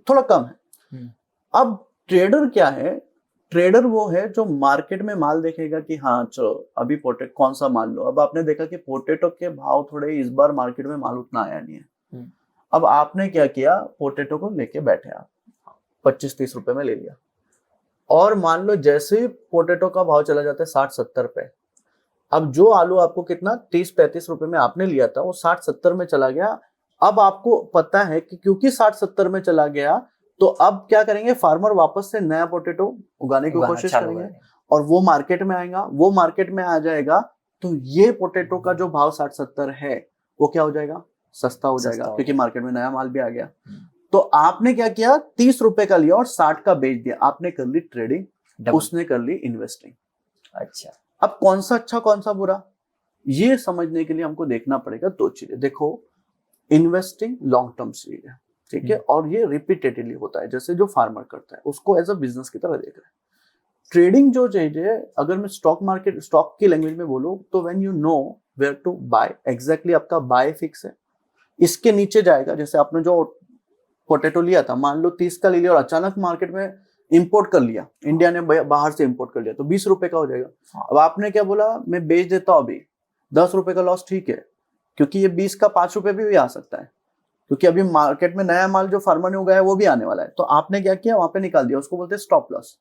थोड़ा कम है। अब ट्रेडर क्या है, ट्रेडर वो है जो मार्केट में माल देखेगा कि हाँ चलो अभी पोटैटो कौन सा माल लो। अब आपने देखा कि पोटैटो के भाव थोड़े इस बार मार्केट में माल उतना आया नहीं है। अब आपने क्या किया, पोटैटो को लेके बैठे आप, 25-30 रुपए में ले लिया, और मान लो जैसे ही पोटैटो का भाव चला जाता है 60-70 पे, अब जो आलू आपको कितना 30-35 रुपए में आपने लिया था वो 60-70 में चला गया। अब आपको पता है कि क्योंकि 60-70 में चला गया, तो अब क्या करेंगे, फार्मर वापस से नया पोटैटो उगाने की कोशिश करेंगे और वो मार्केट में आएगा, वो मार्केट में आ जाएगा, तो ये पोटैटो का जो भाव 60-70 है वो क्या हो जाएगा, सस्ता हो जाएगा, क्योंकि मार्केट में नया माल भी आ गया। तो आपने क्या किया, 30 रुपए का लिया और 60 का बेच दिया, आपने कर ली ट्रेडिंग, उसने कर ली इन्वेस्टिंग। अच्छा, अब कौन सा अच्छा कौन सा बुरा, ये समझने के लिए हमको देखना पड़ेगा 2 चीजें। देखो, इन्वेस्टिंग लॉन्ग टर्म चीज है, ठीक है, और ये रिपीटेडली होता है, जैसे जो फार्मर करता है उसको एज अ बिजनेस की तरह देख रहे हैं। ट्रेडिंग जो चीज है, अगर मैं स्टॉक की लैंग्वेज में बोलूं तो when you know where to buy, exactly आपका बाय फिक्स है, इसके नीचे जाएगा। जैसे आपने जो पोटैटो लिया था, मान लो 30 का ले लिया और अचानक मार्केट में इंपोर्ट कर लिया, इंडिया ने बाहर से इंपोर्ट कर लिया, तो 20 रुपए का हो जाएगा। अब आपने क्या बोला, मैं बेच देता हूं अभी, 10 रुपए का लॉस, ठीक है, क्योंकि ये 20 का 5 रुपए भी आ सकता है, क्योंकि अभी मार्केट में नया माल जो फार्मर ने उगाया है वो भी आने वाला है। तो आपने क्या किया, वहां पे निकाल दिया, उसको बोलते हैं स्टॉप लॉस।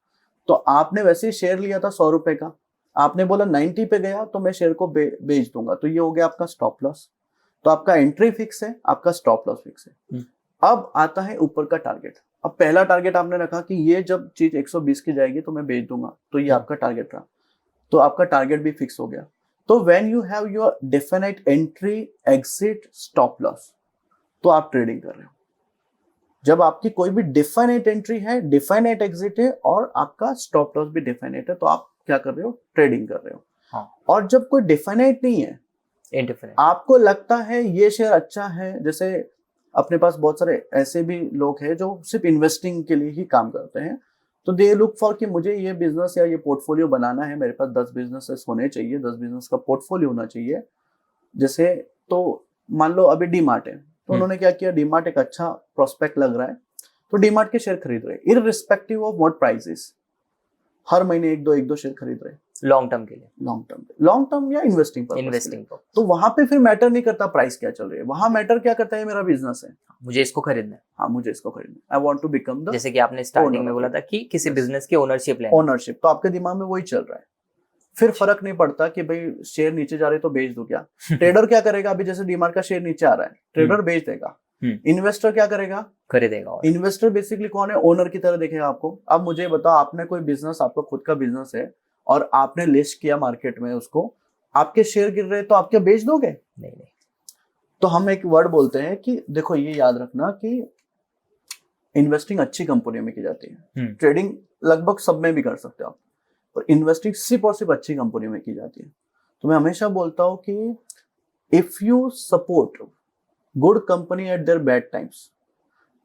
तो आपने वैसे ही शेयर लिया था 100 रुपए का, आपने बोला 90 पे गया तो मैं शेयर को बेच दूंगा, तो ये हो गया आपका स्टॉप लॉस। तो आपका एंट्री फिक्स है, आपका स्टॉप लॉस फिक्स है। अब आता है ऊपर का टारगेट। अब पहला टारगेट आपने रखा कि ये जब चीज 120 की जाएगी तो मैं बेच दूंगा, तो ये आपका टारगेट रहा, तो आपका टारगेट भी फिक्स हो गया। तो when you have your definite entry, exit, stop loss, तो आप ट्रेडिंग कर रहे हो। जब आपकी कोई भी डिफाइनेट एंट्री है, डिफाइनेट एग्जिट है और आपका स्टॉप लॉस भी डिफाइनेट है, तो आप क्या कर रहे हो, ट्रेडिंग कर रहे हो। हाँ। और जब कोई डिफाइनेट नहीं है, इंडिफरेंट, आपको लगता है ये शेयर अच्छा है, जैसे अपने पास बहुत सारे ऐसे भी लोग हैं जो सिर्फ इन्वेस्टिंग के लिए ही काम करते हैं, तो दे लुक फॉर कि मुझे ये बिजनेस या ये पोर्टफोलियो बनाना है, मेरे पास 10 बिजनेसेस होने चाहिए, 10 बिजनेस का पोर्टफोलियो होना चाहिए। जैसे तो मान लो अभी डीमार्ट है, तो उन्होंने क्या किया, डीमार्ट एक अच्छा प्रोस्पेक्ट लग रहा है, तो डीमार्ट के शेयर खरीद रहे, इररिस्पेक्टिव ऑफ व्हाट प्राइसेस, हर महीने एक दो शेयर खरीद रहे, लॉन्ग टर्म के लिए, लॉन्ग टर्म या इन्वेस्टिंग पर। तो वहां पे फिर मैटर नहीं करता प्राइस क्या चल रही है, वहां मैटर क्या करता है, मेरा बिजनेस है, मुझे इसको खरीदना है। हाँ, मुझे इसको खरीदना है, I want to become the, जैसे कि आपने स्टार्टिंग में बोला था कि किसी बिजनेस की ओनरशिप लेना, ओनरशिप, तो आपके दिमाग में वही चल रहा है। फिर फर्क नहीं पड़ता कि भाई शेयर नीचे जा रहे तो बेच दो क्या। ट्रेडर क्या करेगा, अभी जैसे डीमार्ट का शेयर नीचे आ रहा है, ट्रेडर बेच देगा। इन्वेस्टर क्या करेगा, खरीदेगा। इन्वेस्टर बेसिकली कौन है, ओनर की तरह देखेगा आपको। अब मुझे बताओ, आपने कोई बिजनेस, आपका खुद का बिजनेस है और आपने लिस्ट किया मार्केट में उसको, आपके शेयर गिर रहे तो आप क्या बेच दोगे, नहीं। तो हम एक वर्ड बोलते हैं कि देखो, ये याद रखना कि इन्वेस्टिंग अच्छी कंपनियों में की जाती है, ट्रेडिंग लगभग सब में भी कर सकते हो आप, पर इन्वेस्टिंग सिर्फ और सिर्फ अच्छी कंपनियों में की जाती है। तो मैं हमेशा बोलता हूँ कि if you support good company at their bad times,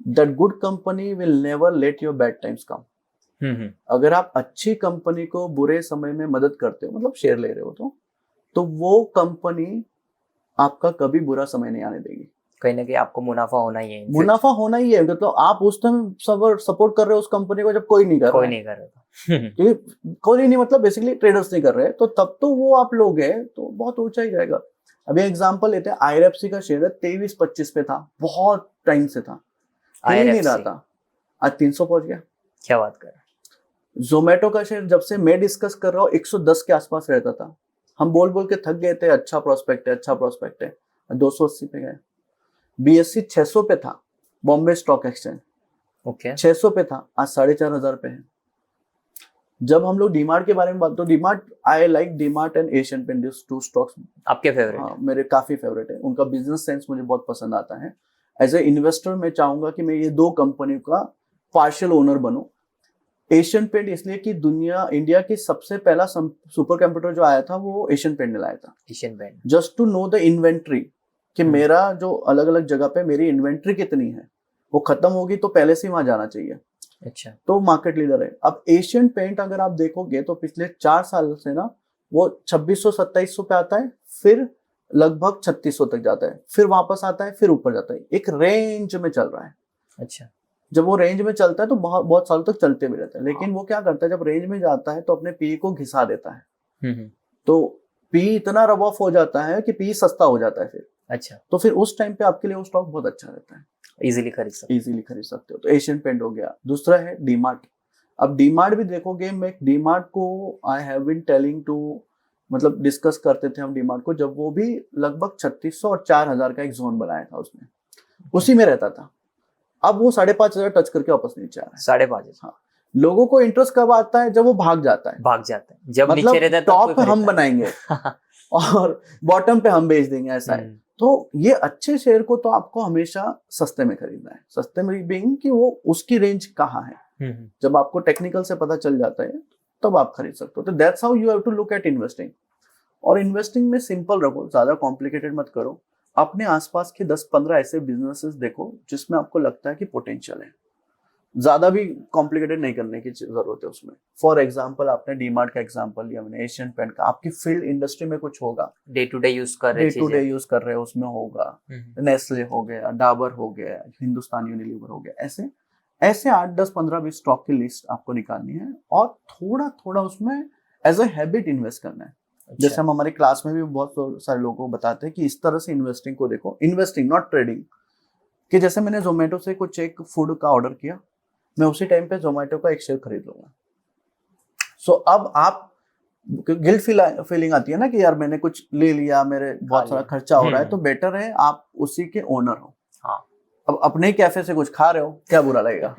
that good company will never let your bad times come. अगर आप अच्छी कंपनी को बुरे समय में मदद करते हो, मतलब शेयर ले रहे हो, तो वो कंपनी आपका कभी बुरा समय नहीं आने देगी। कहीं ना कहीं आपको मुनाफा होना ही है, मुनाफा होना ही है, मतलब आप उस टाइम सपोर्ट कर रहे हो उस कंपनी को जब कोई नहीं कर रहा, कोई नहीं, मतलब बेसिकली ट्रेडर्स नहीं कर रहे, तो तब तो वो आप लोग है तो बहुत ऊंचा ही जाएगा। अभी एग्जांपल लेते हैं, IRFC का शेयर 23-25 पे था, बहुत टाइम से था, हिल नहीं रहा था, आज 300 पहुंच गया। क्या बात कर रहे हैं। जोमेटो का शेयर जब से मैं डिस्कस कर रहा हूँ 110 के आसपास रहता था, हम बोल बोल के थक गए थे, अच्छा प्रोस्पेक्ट है, 280 पे गए। BSE 600 पे था, बॉम्बे स्टॉक एक्सचेंज, ओके, 600 पे था, आज 4,500 पे है। जब हम लोग डीमार्ट के बारे में बात, तो DMart, I like DMart and Asian paint, this two stocks आपके फेवरेट? हाँ, मेरे काफी फेवरेट है, उनका बिजनेस सेंस मुझे बहुत पसंद आता है। एज ए इन्वेस्टर मैं चाहूंगा कि मैं ये 2 कंपनी का पार्शियल ओनर बनूं। एशियन पेंट इसलिए कि इंडिया की सबसे पहला सुपर कंप्यूटर जो आया था वो एशियन पेंट ने लाया था। Asian paint, just to know the inventory, कि मेरा जो अलग अलग जगह पे मेरी इन्वेंट्री कितनी है, वो खत्म होगी तो पहले से वहां जाना चाहिए। अच्छा, तो मार्केट लीडर है। अब एशियन पेंट अगर आप देखोगे तो पिछले 4 साल से ना वो 2600-2700 पे आता है, फिर लगभग 3600 तक जाता है, फिर वापस आता है, फिर ऊपर जाता है, एक रेंज में चल रहा है। अच्छा, जब वो रेंज में चलता है तो बहुत सालों तक चलते भी रहता है, लेकिन वो क्या करता है, जब रेंज में जाता है तो अपने पी को घिसा देता है, तो पी इतना रब ऑफ हो जाता है कि पी सस्ता हो जाता है फिर। अच्छा, तो फिर उस टाइम पे आपके लिए वो स्टॉक बहुत अच्छा रहता है, इजीली खरीद सकते हो। तो एशियन पेंट हो गया। दूसरा है डीमार्ट। अब डीमार्ट भी देखोगे, मैं डीमार्ट को I have been telling to, मतलब डिस्कस करते थे हम डीमार्ट को, जब वो भी लगभग 3600 और 4000 का एक जोन बनाया था उसने, उसी में रहता था। अब वो 5,500 टच करके वापस नीचे आ रहा है। 5,500। हाँ, लोगों को इंटरेस्ट कब आता है, जब वो भाग जाता है, जब मतलब नीचे रहता है टॉप पे हम बनाएंगे और बॉटम पे हम बेच देंगे, ऐसा है। तो ये अच्छे शेयर को तो आपको हमेशा सस्ते में खरीदना है, सस्ते में बीइंग कि वो उसकी रेंज कहाँ है। जब आपको टेक्निकल से पता चल जाता है तब आप खरीद सकते हो। तो that's how you have to look at investing. और इन्वेस्टिंग में सिंपल रखो, ज्यादा कॉम्प्लिकेटेड मत करो। अपने आसपास के 10-15 ऐसे बिजनेसेस देखो जिसमें आपको लगता है कि पोटेंशियल है, ज्यादा भी कॉम्प्लिकेटेड नहीं करने की जरूरत है उसमें। फॉर एग्जाम्पल आपने डीमार्ट का एग्जाम्पल लिया, मैंने एशियन पेंट का, आपकी फील्ड इंडस्ट्री में कुछ होगा, डे टू डे यूज कर रहे डे टू डे चीजें। यूज कर रहे हो उसमें होगा, नेस्ले हो गया, डाबर हो गया, हिंदुस्तान यूनिलीवर हो गया, ऐसे ऐसे 8-10-15-20 स्टॉक की लिस्ट आपको निकालनी है और थोड़ा थोड़ा उसमें एज अ हैबिट इन्वेस्ट करना है। जैसे हम हमारी क्लास में भी बहुत सारे लोगों को बताते हैं कि इस तरह से इन्वेस्टिंग को देखो, इन्वेस्टिंग नॉट ट्रेडिंग, कि जैसे मैंने जोमेटो से कुछ एक फूड का ऑर्डर किया, मैं उसी टाइम पे जोमेटो का एक शेयर खरीद लूंगा। सो अब आप गिल्ट फीलिंग आती है ना कि यार मैंने कुछ ले लिया, मेरे बहुत सारा खर्चा हो रहा है, तो बेटर है आप उसी के ओनर हो। हाँ। अब अपने कैफे से कुछ खा रहे हो, क्या बुरा लगेगा।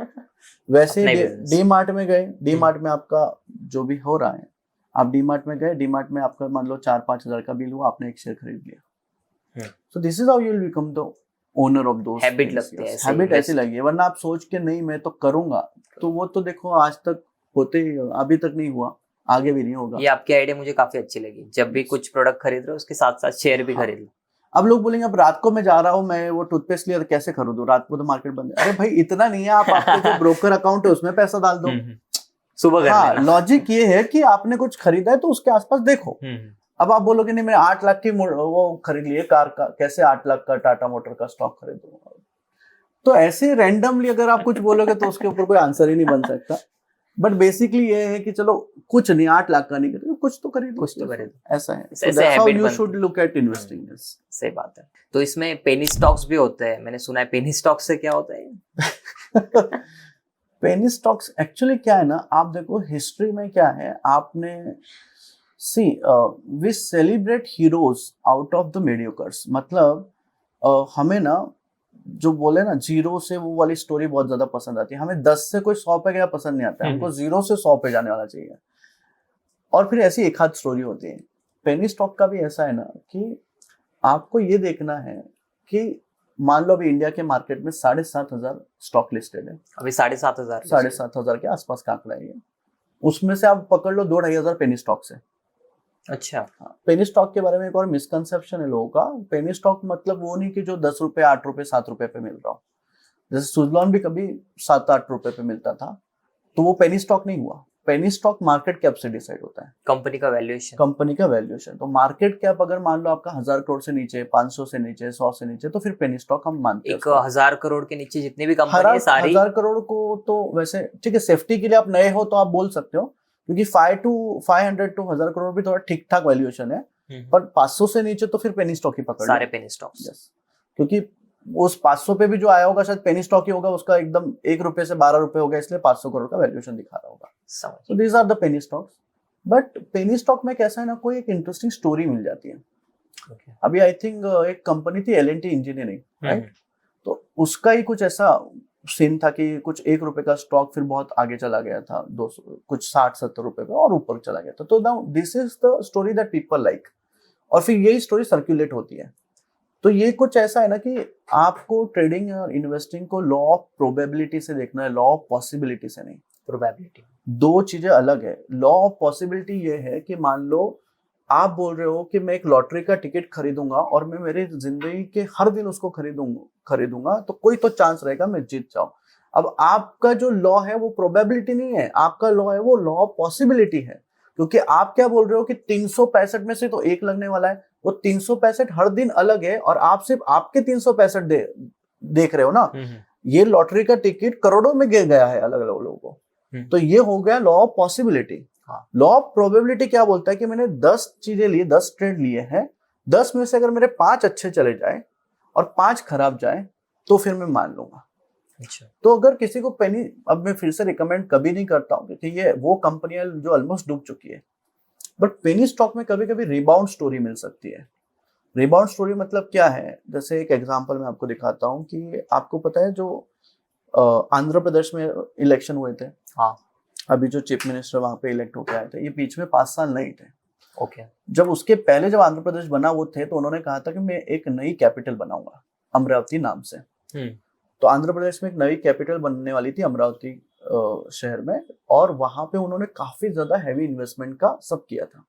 वैसे डी मार्ट में गए, डी मार्ट में आपका जो भी हो रहा है, आप डी मार्ट में गए, डी मार्ट में आपका मान लो 4-5 हजार का बिल हुआ, आपने एक शेयर खरीद लिया। So this is how you will become the owner of those. Habit लगती है, हैबिट ऐसी लगी है, वरना आप सोच के नहीं मैं तो करूंगा, तो वो तो देखो आज तक होते ही, अभी तक नहीं हुआ, आगे भी नहीं होगा। ये आपकी आइडिया मुझे काफी अच्छी लगी, जब भी कुछ प्रोडक्ट खरीद रहे हो उसके साथ साथ शेयर भी खरीद लो। अब लोग बोलेंगे अब रात को मैं जा रहा हूँ, मैं वो टूथपेस्ट लिया, कैसे खरीदूं, रात को तो मार्केट बंद है। अरे भाई इतना नहीं है, आप आपके जो ब्रोकर अकाउंट है उसमें पैसा डाल दो, सुबह कर लेना। लॉजिक ये है कि आपने कुछ खरीदा है तो उसके आसपास देखो। अब आप बोलोगे नहीं मैं 8 लाख की वो खरीद लिए कार का, कैसे 8 लाख का टाटा मोटर का स्टॉक खरीदूंगा। तो ऐसे रैंडमली अगर आप कुछ बोलोगे तो उसके ऊपर कोई आंसर ही नहीं बन सकता। बट बेसिकली ये है कि चलो कुछ नहीं, 8 लाख का नहीं खरीदो, कुछ तो खरीदो, कुछ तो खरीदो, ऐसा है। So that's how you should look at investing. सही बात है। तो इसमें पेनी स्टॉक्स भी होते हैं, मैंने सुना है। पेनी स्टॉक्स से क्या होता है? पेनी स्टॉक्स एक्चुअली क्या है ना, आप देखो हिस्ट्री में क्या है, आपने see we celebrate heroes out of the mediocres. मतलब हमें ना जो बोले ना जीरो से वो वाली स्टोरी बहुत ज्यादा पसंद आती है, हमें 10 से कोई 100 पे गया पसंद नहीं आता है, हमको 0 से 100 पे जाने वाला चाहिए। और फिर ऐसी एक आध स्टोरी होती है। पेनी स्टॉक का भी ऐसा है ना कि आपको ये देखना है कि मान लो अभी इंडिया के मार्केट में 7,500 स्टॉक लिस्टेड है, अभी 7,500 7,500 के आसपास का आंकड़ा है। उसमें से आप पकड़ लो 2-2,500 पेनी स्टॉक्स है। अच्छा। पेनी स्टॉक के बारे में एक और मिसकंसेप्शन है लोगों का, पेनी स्टॉक मतलब वो नहीं कि जो 10 रुपए 8 रुपए 7 रुपए पे मिल रहा हो। जैसे सुजलॉन भी कभी 7-8 रुपए पे मिलता था, तो वो पेनी स्टॉक नहीं हुआ। पेनी स्टॉक मार्केट कैप से डिसाइड होता है, कंपनी का वैल्यूएशन। कंपनी का वैल्यूएशन। तो मार्केट कैप अगर मान लो आपका 1000 करोड़ से नीचे, 500 से नीचे, 100 से नीचे, तो फिर पेनी स्टॉक हम मानते हैं। 1000 करोड़ के नीचे जितनी भी कंपनी है सारी 1000 करोड़ को तो वैसे ठीक है, सेफ्टी के लिए आप नए हो तो आप बोल सकते हो, क्योंकि 500 to 1000 करोड़ भी थोड़ा ठीक ठाक वैल्यूएशन है। पर 500 से नीचे तो फिर पेनी स्टॉक ही पकड़ सारे पेनी स्टॉक्स। यस, क्योंकि उस 500 पे भी जो आया होगा शायद पेनी स्टॉक ही होगा, उसका एकदम 1 रुपए से 12 रुपए हो गया, इसलिए 500 करोड़ का वैल्यूएशन दिखा रहा होगा। So these are the penny stocks. But penny stock में कैसा है ना, कोई एक इंटरेस्टिंग स्टोरी मिल जाती है। अभी आई थिंक एक कंपनी थी L&T इंजीनियरिंग, राइट? तो उसका ही कुछ ऐसा सीन था कि कुछ 1 रुपए का स्टॉक फिर बहुत आगे चला गया था, 200 कुछ 60-70 रुपए पे और ऊपर चला गया था। तो now this is the story that people like, और फिर यही स्टोरी सर्कुलेट होती है। तो ये कुछ ऐसा है ना कि आपको ट्रेडिंग और इन्वेस्टिंग को लॉ ऑफ प्रोबेबिलिटी से देखना है, लॉ ऑफ पॉसिबिलिटी से नहीं। प्रोबेबिलिटी दो चीजें अलग है। लॉ ऑफ पॉसिबिलिटी ये है कि मान लो आप बोल रहे हो कि मैं एक लॉटरी का टिकट खरीदूंगा और मैं मेरी जिंदगी के हर दिन उसको खरीदूंगा तो कोई तो चांस रहेगा मैं जीत जाऊं। अब आपका जो लॉ है वो प्रोबेबिलिटी नहीं है, आपका लॉ है वो लॉ ऑफ पॉसिबिलिटी है। क्योंकि आप क्या बोल रहे हो कि 365 में से तो एक लगने वाला है, वो 365 हर दिन अलग है और आप सिर्फ आपके 365 देख रहे हो ना। ये लॉटरी का टिकट करोड़ों में गिर गया है अलग अलग लोगों को, तो ये हो गया law of possibility. Law of probability क्या बोलता है कि मैंने 10 चीजें लिए, 10 ट्रेड लिए हैं, 10 में से अगर मेरे 5 अच्छे चले जाए और 5 खराब जाए तो फिर मैं मान लूंगा। अच्छा। तो अगर किसी को पेनी, अब मैं फिर से रिकमेंड कभी नहीं करता हूँ क्योंकि ये वो कंपनियां जो ऑलमोस्ट डूब चुकी है, बट पेनी स्टॉक में कभी कभी रिबाउंड स्टोरी मिल सकती है। रिबाउंड स्टोरी मतलब क्या है, जैसे एक एग्जांपल मैं आपको दिखाता हूँ कि आपको पता है जो आंध्र प्रदेश में इलेक्शन हुए थे, हाँ, अभी जो चीफ मिनिस्टर वहां पे इलेक्ट होकर आए थे, ये बीच में 5 साल नहीं थे। ओके। जब उसके पहले जब आंध्र प्रदेश बना वो थे, तो उन्होंने कहा था कि मैं एक नई कैपिटल बनाऊंगा अमरावती नाम से। तो आंध्र प्रदेश में एक नई कैपिटल बनने वाली थी अमरावती शहर में, और वहां पे उन्होंने काफी ज्यादा हैवी इन्वेस्टमेंट का सब किया था।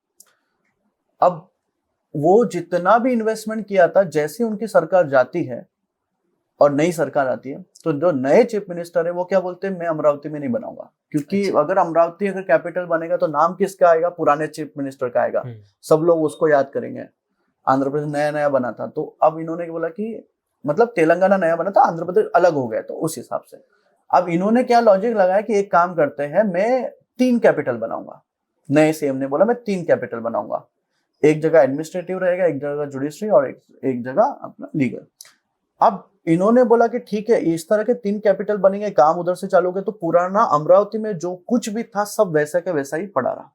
अब वो जितना भी इन्वेस्टमेंट किया था, जैसे उनकी सरकार जाती है और नई सरकार आती है, तो जो नए चीफ मिनिस्टर है वो क्या बोलते हैं, मैं अमरावती में नहीं बनाऊंगा, क्योंकि अच्छा। अगर अमरावती अगर कैपिटल बनेगा तो नाम किसका आएगा, पुराने चीफ मिनिस्टर का आएगा, सब लोग उसको याद करेंगे। आंध्र प्रदेश नया नया बना था, तो अब इन्होंने बोला कि मतलब तेलंगाना नया बना था, आंध्र प्रदेश अलग हो गया, तो उस हिसाब से अब इन्होंने क्या लॉजिक लगाया कि एक काम करते हैं, मैं 3 कैपिटल बनाऊंगा। नए सीएम ने बोला मैं 3 कैपिटल बनाऊंगा, एक जगह एडमिनिस्ट्रेटिव रहेगा, एक जगह जुडिशरी और एक जगह अपना लीगल। अब इन्होंने बोला कि ठीक है, इस तरह के 3 कैपिटल बनेंगे, काम उधर से चालू हो, तो पुराना अमरावती में जो कुछ भी था सब वैसा का वैसा ही पड़ा रहा।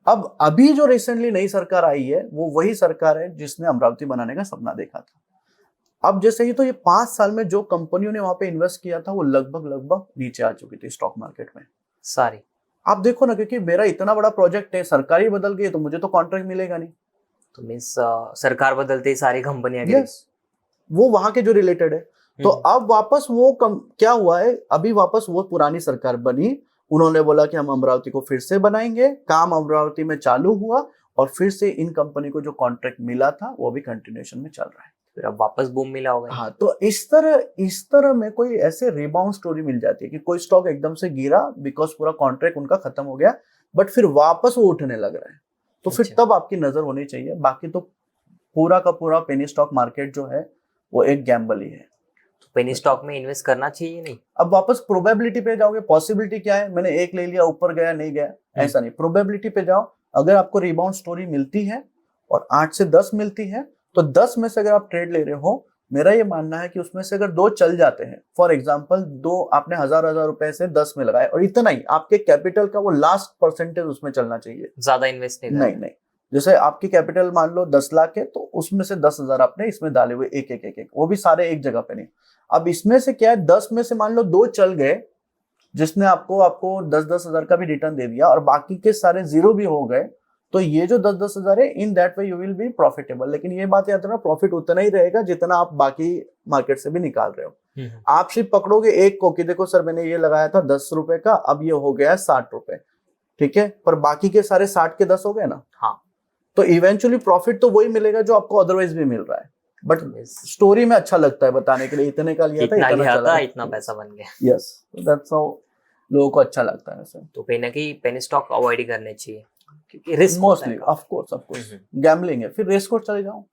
अब अभी जो रिसेंटली नई सरकार आई है वो वही सरकार है जिसने अमरावती बनाने का सपना देखा था। अब जैसे ही तो ये 5 साल में जो कंपनियों ने वहां पे इन्वेस्ट किया था वो लगभग नीचे आ चुकी थी स्टॉक मार्केट में सारी। आप देखो ना, क्योंकि मेरा इतना बड़ा प्रोजेक्ट है, सरकार ही बदल गई तो मुझे तो कॉन्ट्रैक्ट मिलेगा नहीं। तो मीन्स सरकार बदलते ही सारी कंपनियां गिरी। यस, वो वहां के जो रिलेटेड है। तो अब वापस वो क्या हुआ है, अभी वापस वो पुरानी सरकार बनी, उन्होंने बोला कि हम अमरावती को फिर से बनाएंगे, काम अमरावती में चालू हुआ और फिर से इन कंपनी को जो कॉन्ट्रैक्ट मिला था वो भी कंटिन्यूएशन में चल रहा है। फिर अब वापस बूम मिला होगा। हाँ, तो इस तरह में कोई ऐसे रिबाउंड स्टोरी मिल जाती है कि कोई स्टॉक एकदम से गिरा बिकॉज पूरा कॉन्ट्रैक्ट उनका खत्म हो गया, बट फिर वापस वो उठने लग रहा है, तो फिर अच्छा। तब आपकी नजर होनी चाहिए। बाकी तो पूरा का पूरा पेनी स्टॉक मार्केट जो है वो एक गैम्बल ही है। तो पेनी स्टॉक में इन्वेस्ट करना चाहिए नहीं? अब वापस प्रोबेबिलिटी पे जाओगे, पॉसिबिलिटी क्या है, मैंने एक ले लिया ऊपर गया नहीं गया, ऐसा नहीं। प्रोबेबिलिटी पे जाओ, अगर आपको रिबाउंड स्टोरी मिलती है और 8 से 10 मिलती है तो 10 में से अगर आप ट्रेड ले रहे हो, मेरा ये मानना है कि उसमें से अगर 2 चल जाते हैं, फॉर एग्जांपल 2 आपने हजार रुपए से 10 में लगाए और इतना ही आपके कैपिटल का वो लास्ट परसेंटेज उसमें चलना चाहिए, ज्यादा इन्वेस्ट नहीं। जैसे आपकी कैपिटल मान लो 10 लाख है तो उसमें से 10,000 आपने इसमें डाले हुए, एक, वो भी सारे एक जगह पे नहीं। अब इसमें से क्या है, 10 में से मान लो 2 चल गए जिसने आपको 10-10 हजार का भी रिटर्न दे दिया और बाकी के सारे जीरो भी हो गए, तो ये जो 10-10 हजार है, in that way you will be profitable. लेकिन ये बात याद रखना, प्रॉफिट उतना ही रहेगा जितना आप बाकी मार्केट से भी निकाल रहे हो। आप सिर्फ पकड़ोगे एक को कि देखो सर मैंने ये लगाया था 10 रुपए का, अब ये हो गया 60 रुपए, ठीक है, पर बाकी के सारे 60 के 10 हो गए ना। हाँ, तो इवेंचुअली प्रॉफिट तो वही मिलेगा जो आपको अदरवाइज भी मिल रहा है, बट स्टोरी में अच्छा लगता है बताने के लिए, इतने का लिया था, इतना चला, इतना पैसा बन गया। यस, दैट्स हाउ लोगों को अच्छा लगता है ऐसे। तो कहीं ना कहीं पेनी स्टॉक अवॉइड ही करने चाहिए क्योंकि risk mostly of course gambling है, फिर रेस कोर्स चले जाओ।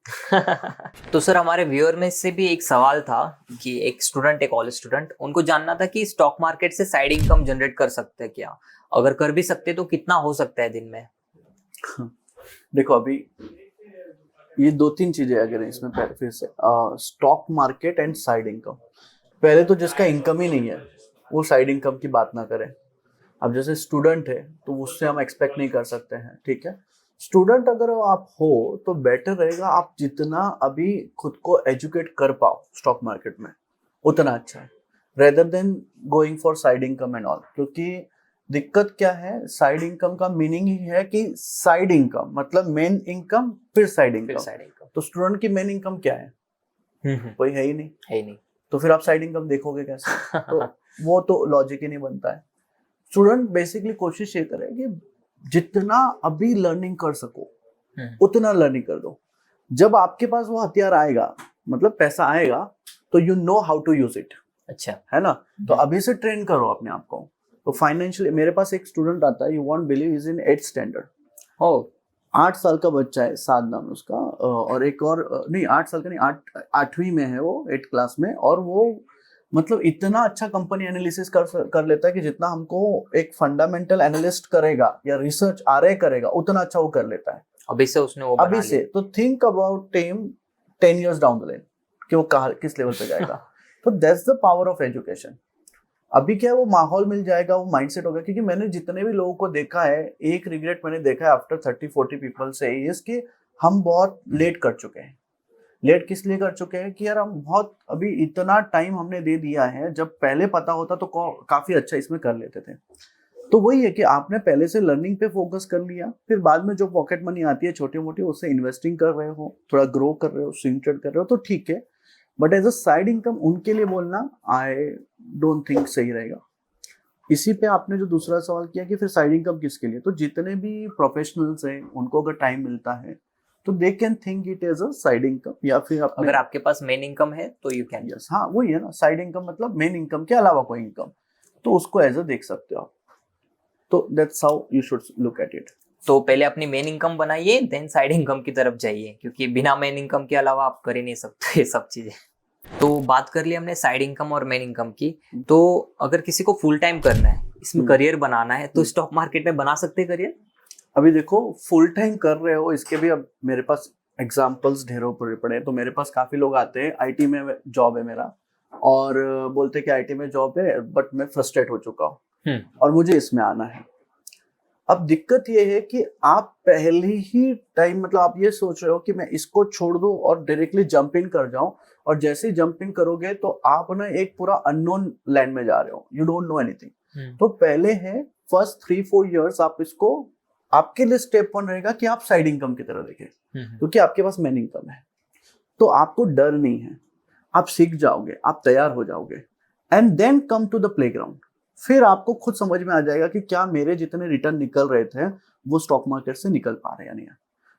तो सर हमारे व्यूअर में से भी एक सवाल था कि एक स्टूडेंट, एक कॉलेज स्टूडेंट, उनको जानना था कि स्टॉक मार्केट से साइड इनकम जनरेट कर सकते हैं क्या, अगर कर भी सकते तो कितना हो सकता है दिन में? देखो अभी ये 2-3 चीजें अगर इसमें पहले फिर से stock market and side income. पहले तो जिसका इनकम ही नहीं है वो साइड इनकम की बात ना करें। अब जैसे स्टूडेंट है तो उससे हम एक्सपेक्ट नहीं कर सकते हैं, ठीक है। स्टूडेंट अगर आप हो तो बेटर रहेगा आप जितना अभी खुद को एजुकेट कर पाओ स्टॉक मार्केट में उतना अच्छा है, rather than going for side income and all. क्योंकि दिक्कत क्या है, साइड इनकम का मीनिंग ही है कि साइड इनकम मतलब मेन इनकम फिर साइड इनकम। तो स्टूडेंट की मेन इनकम क्या है? कोई है ही नहीं। तो फिर आप साइड इनकम देखोगे कैसे? तो वो तो लॉजिक ही नहीं बनता है। स्टूडेंट बेसिकली कोशिश ये करे कि जितना अभी लर्निंग कर सको उतना लर्निंग कर दो। जब आपके पास वो हथियार आएगा, मतलब पैसा आएगा, तो you know how to use it. अच्छा है ना? तो अभी से ट्रेन करो अपने आप को। तो फाइनेंशियली मेरे पास एक स्टूडेंट आता है, you won't believe, is in 8th standard. 8 साल का बच्चा है, साद नाम है उसका, और एक और नहीं 8 साल का नहीं, 8वीं में है वो, 8th क्लास में। और वो मतलब इतना अच्छा कंपनी एनालिसिस कर लेता है कि जितना हमको एक फंडामेंटल एनालिस्ट करेगा या रिसर्च आरए करेगा उतना अच्छा वो कर लेता है अभी से उसने वो अभी से। तो think about 10 years down the line कि वो किस लेवल पे जाएगा। तो that's the power of education. अभी क्या है, वो माहौल मिल जाएगा, वो माइंडसेट होगा। क्योंकि मैंने जितने भी लोगों को देखा है, एक रिग्रेट मैंने देखा है आफ्टर 30-40 पीपल से इज कि हम बहुत लेट कर चुके हैं। लेट किस लिए कर चुके हैं कि यार हम बहुत अभी इतना टाइम हमने दे दिया है, जब पहले पता होता तो काफी अच्छा इसमें कर लेते थे। तो वही है कि आपने पहले से लर्निंग पे फोकस कर लिया, फिर बाद में जो पॉकेट मनी आती है छोटी मोटी उससे इन्वेस्टिंग कर रहे हो, थोड़ा ग्रो कर रहे हो, स्विंग ट्रेड कर रहे हो, तो ठीक है। But as a side income उनके लिए बोलना आई डोंट थिंक सही रहेगा। इसी पे आपने जो दूसरा सवाल किया कि फिर साइड इनकम किसके लिए, तो जितने भी प्रोफेशनल्स हैं उनको अगर टाइम मिलता है तो they can think it as a side income, या फिर अपने अगर आपके पास मेन इनकम है तो यू कैन। यस, हाँ वही है ना, साइड इनकम मतलब मेन इनकम के अलावा कोई इनकम, तो उसको एज अ देख सकते हो आप। तो that's how you should look at it. तो पहले अपनी मेन इनकम बनाइए, देन साइड इनकम की तरफ जाइए, क्योंकि बिना मेन इनकम के अलावा आप कर ही नहीं सकते ये सब चीजें। तो बात कर ली हमने साइड इनकम और मेन इनकम की। तो अगर किसी को फुल टाइम करना है, इसमें करियर बनाना है, तो स्टॉक मार्केट में बना सकते हैं करियर? अभी देखो फुल टाइम कर रहे हो, इसके भी अब मेरे पास एग्जाम्पल्स ढेरों पड़े हैं। तो मेरे पास काफी लोग आते हैं, आईटी में जॉब है मेरा, और बोलते हैं कि आईटी में जॉब है बट मैं फ्रस्ट्रेट हो चुका हूँ और मुझे इसमें आना है। अब दिक्कत ये है कि आप पहले ही टाइम मतलब आप ये सोच रहे हो कि मैं इसको छोड़ दूं और डायरेक्टली जंप इन कर जाऊं, और जैसे ही जंप इन करोगे तो आप ना एक पूरा अननोन लैंड में जा रहे हो, यू डोंट नो एनीथिंग। तो पहले है फर्स्ट 3-4 इयर्स आप इसको, आपके लिए स्टेप 1 रहेगा कि आप साइड इनकम की तरह देखें, क्योंकि आपके पास मेन इनकम है, तो आपको डर नहीं है, आप सीख जाओगे, आप तैयार हो जाओगे, and then come to the playground. फिर आपको खुद समझ में आ जाएगा कि क्या मेरे जितने रिटर्न निकल रहे थे वो स्टॉक मार्केट से निकल पा रहे हैं या नहीं।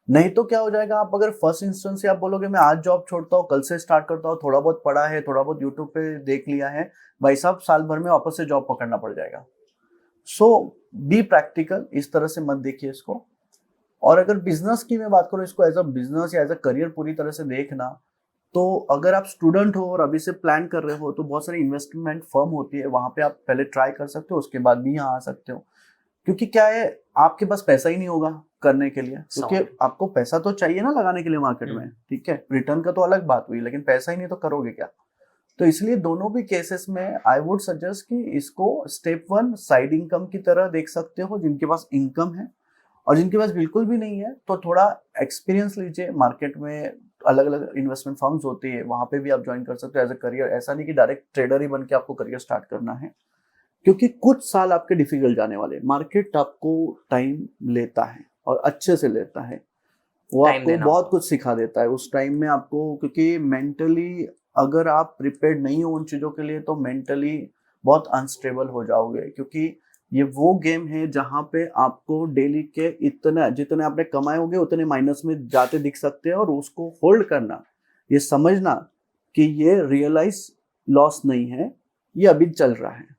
नहीं तो क्या हो जाएगा, आप अगर फर्स्ट इंस्टेंस से आप बोलोगे मैं आज जॉब छोड़ता हूँ, कल से स्टार्ट करता हूँ, थोड़ा बहुत पढ़ा है, थोड़ा बहुत यूट्यूब पे देख लिया है, भाई साहब साल भर में वापस से जॉब पकड़ना पड़ जाएगा। सो बी प्रैक्टिकल, इस तरह से मत देखिए इसको। और अगर बिजनेस की मैं बात करूँ, इसको एज अ बिजनेस या एज अ करियर पूरी तरह से देखना, तो अगर आप स्टूडेंट हो और अभी से प्लान कर रहे हो तो बहुत सारी इन्वेस्टमेंट फर्म होती है, वहां पे आप पहले ट्राई कर सकते हो, उसके बाद भी यहाँ आ सकते हो। क्योंकि क्या है, आपके पास पैसा ही नहीं होगा करने के लिए, क्योंकि आपको पैसा तो चाहिए ना लगाने के लिए मार्केट में, ठीक है, रिटर्न का तो अलग बात हुई, लेकिन पैसा ही नहीं तो करोगे क्या। तो इसलिए दोनों भी केसेस में आई वुड सजेस्ट कि इसको स्टेप 1 साइड इनकम की तरह देख सकते हो, जिनके पास इनकम है, और जिनके पास बिल्कुल भी नहीं है तो थोड़ा एक्सपीरियंस लीजिए। मार्केट में अलग अलग इन्वेस्टमेंट फर्म्स होती है, वहां पे भी आप ज्वाइन कर सकते हो एज अ करियर। ऐसा नहीं कि डायरेक्ट ट्रेडर ही बन के आपको करियर स्टार्ट करना है, क्योंकि कुछ साल आपके डिफिकल्ट जाने वाले। मार्केट आपको टाइम लेता है और अच्छे से लेता है, वो आपको बहुत कुछ सिखा देता है उस टाइम में आपको, क्योंकि मेंटली अगर आप प्रिपेयर्ड नहीं हो उन चीज़ों के लिए तो मेंटली बहुत अनस्टेबल हो जाओगे। क्योंकि ये वो गेम है जहाँ पे आपको डेली के इतना जितने आपने कमाए होंगे उतने माइनस में जाते दिख सकते हैं, और उसको होल्ड करना, ये समझना कि ये रियलाइज लॉस नहीं है, ये अभी चल रहा है।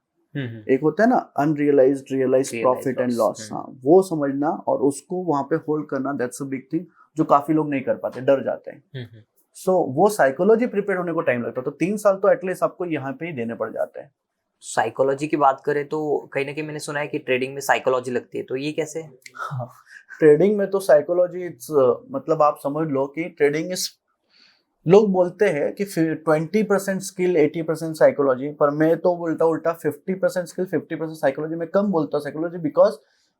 एक होता है ना unrealised realise profit and loss, हाँ वो समझना और उसको वहां पे होल्ड करना, दैट्स अ बिग थिंग जो काफी लोग नहीं कर पाते, डर जाते हैं। सो वो साइकोलॉजी प्रिपेयर होने को टाइम लगता है, तो 3 साल तो एटलीस्ट आपको यहाँ पे ही देने पड़ जाते हैं। साइकोलॉजी की बात करें तो कहीं ना कहीं मैंने सुना है कि ट्रेडिंग में साइकोलॉजी लगती है, तो ये कैसे? हाँ, ट्रेडिंग में तो साइकोलॉजी इट्स मतलब आप समझ लो कि ट्रेडिंग इज, लोग बोलते हैं कि 20% स्किल 80% साइकोलॉजी, पर मैं तो उल्टा 50% स्किल 50% साइकोलॉजी। मैं कम बोलता हूँ साइकोलॉजी, बिकॉज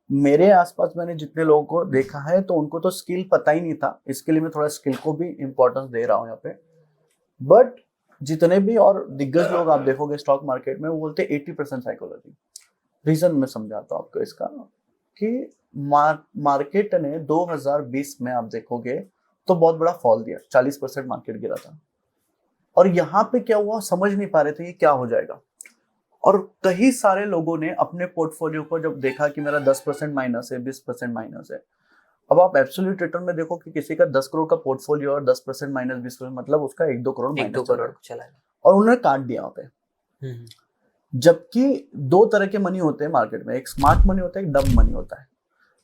मेरे आसपास मैंने जितने लोगों को देखा है तो उनको तो स्किल पता ही नहीं था, इसके लिए मैं थोड़ा स्किल को भी इंपॉर्टेंस दे रहा हूँ यहाँ पे। बट जितने भी और दिग्गज लोग आप देखोगे स्टॉक मार्केट में, वो बोलते हैं 80% साइकोलॉजी। रीजन मैं समझाता हूँ आपको इसका, कि मार्केट ने 2020 में आप देखोगे तो बहुत बड़ा फॉल दिया, 40% मार्केट गिरा था, और यहाँ पे क्या हुआ समझ नहीं पा रहे थे ये क्या हो जाएगा। और कई सारे लोगों ने अपने पोर्टफोलियो को जब देखा कि मेरा 10% माइनस है, 20% माइनस है, अब आप एब्सोल्यूट रिटर्न में देखो कि किसी का 10 करोड़ का पोर्टफोलियो और 10% माइनस 20%, मतलब उसका 1-2 करोड़ माइनस चला है, और उन्होंने काट दिया वहां पे। जबकि 2 तरह के मनी होते हैं मार्केट में, एक स्मार्ट मनी होता है, एक डम मनी होता है।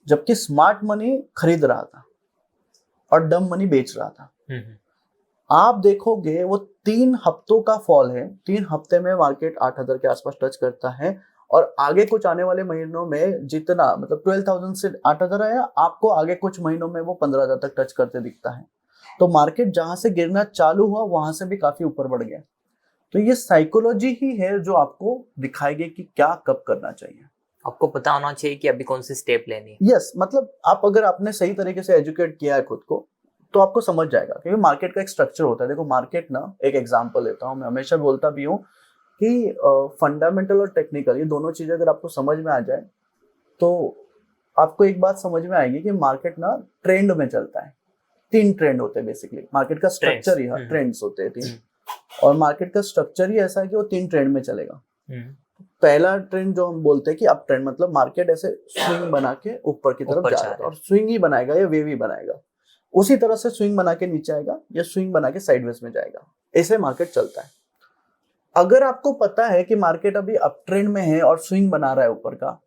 जबकि स्मार्ट मनी खरीद रहा था और डम मनी बेच रहा था। आप देखोगे वो 3 हफ्तों का फॉल है, 3 हफ्ते में मार्केट 8,000 के आसपास टच करता है, और आगे कुछ आने वाले महीनों में जितना मतलब 12,000 से 8,000 आया, आपको आगे कुछ महीनों में वो 15,000 तक टच करते दिखता है। तो मार्केट जहां से गिरना चालू हुआ वहां से भी काफी ऊपर बढ़ गया। तो ये साइकोलॉजी ही है जो आपको दिखाएगी कि क्या कब करना चाहिए। आपको पता होना चाहिए कि अभी कौन सी स्टेप लेनी है। यस, मतलब आप अगर आपने सही तरीके से एजुकेट किया है खुद को तो आपको समझ जाएगा, क्योंकि मार्केट का एक स्ट्रक्चर होता है। देखो मार्केट ना, एक एग्जांपल लेता हूँ, मैं हमेशा बोलता भी हूँ कि फंडामेंटल और टेक्निकल ये दोनों चीजें अगर आपको समझ में आ जाए तो आपको एक बात समझ में आएगी कि मार्केट ना ट्रेंड में चलता है। 3 ट्रेंड होते हैं बेसिकली, मार्केट का स्ट्रक्चर ही, ट्रेंड्स होते हैं 3, और मार्केट का स्ट्रक्चर ही ऐसा है कि वो 3 ट्रेंड में चलेगा। पहला ट्रेंड जो हम बोलते हैं कि अप ट्रेंड, मतलब मार्केट ऐसे स्विंग बना के ऊपर की तरफ जा रहा है, और स्विंग ही बनाएगा या वेव ही बनाएगा। उसी तरह से स्विंग बना के नीचे आएगा या स्विंग बना के साइडवेज में जाएगा। ऐसे मार्केट चलता है। अगर आपको पता है कि मार्केट अभी अप ट्रेंड में है और स्विंग बना रहा है ऊपर का,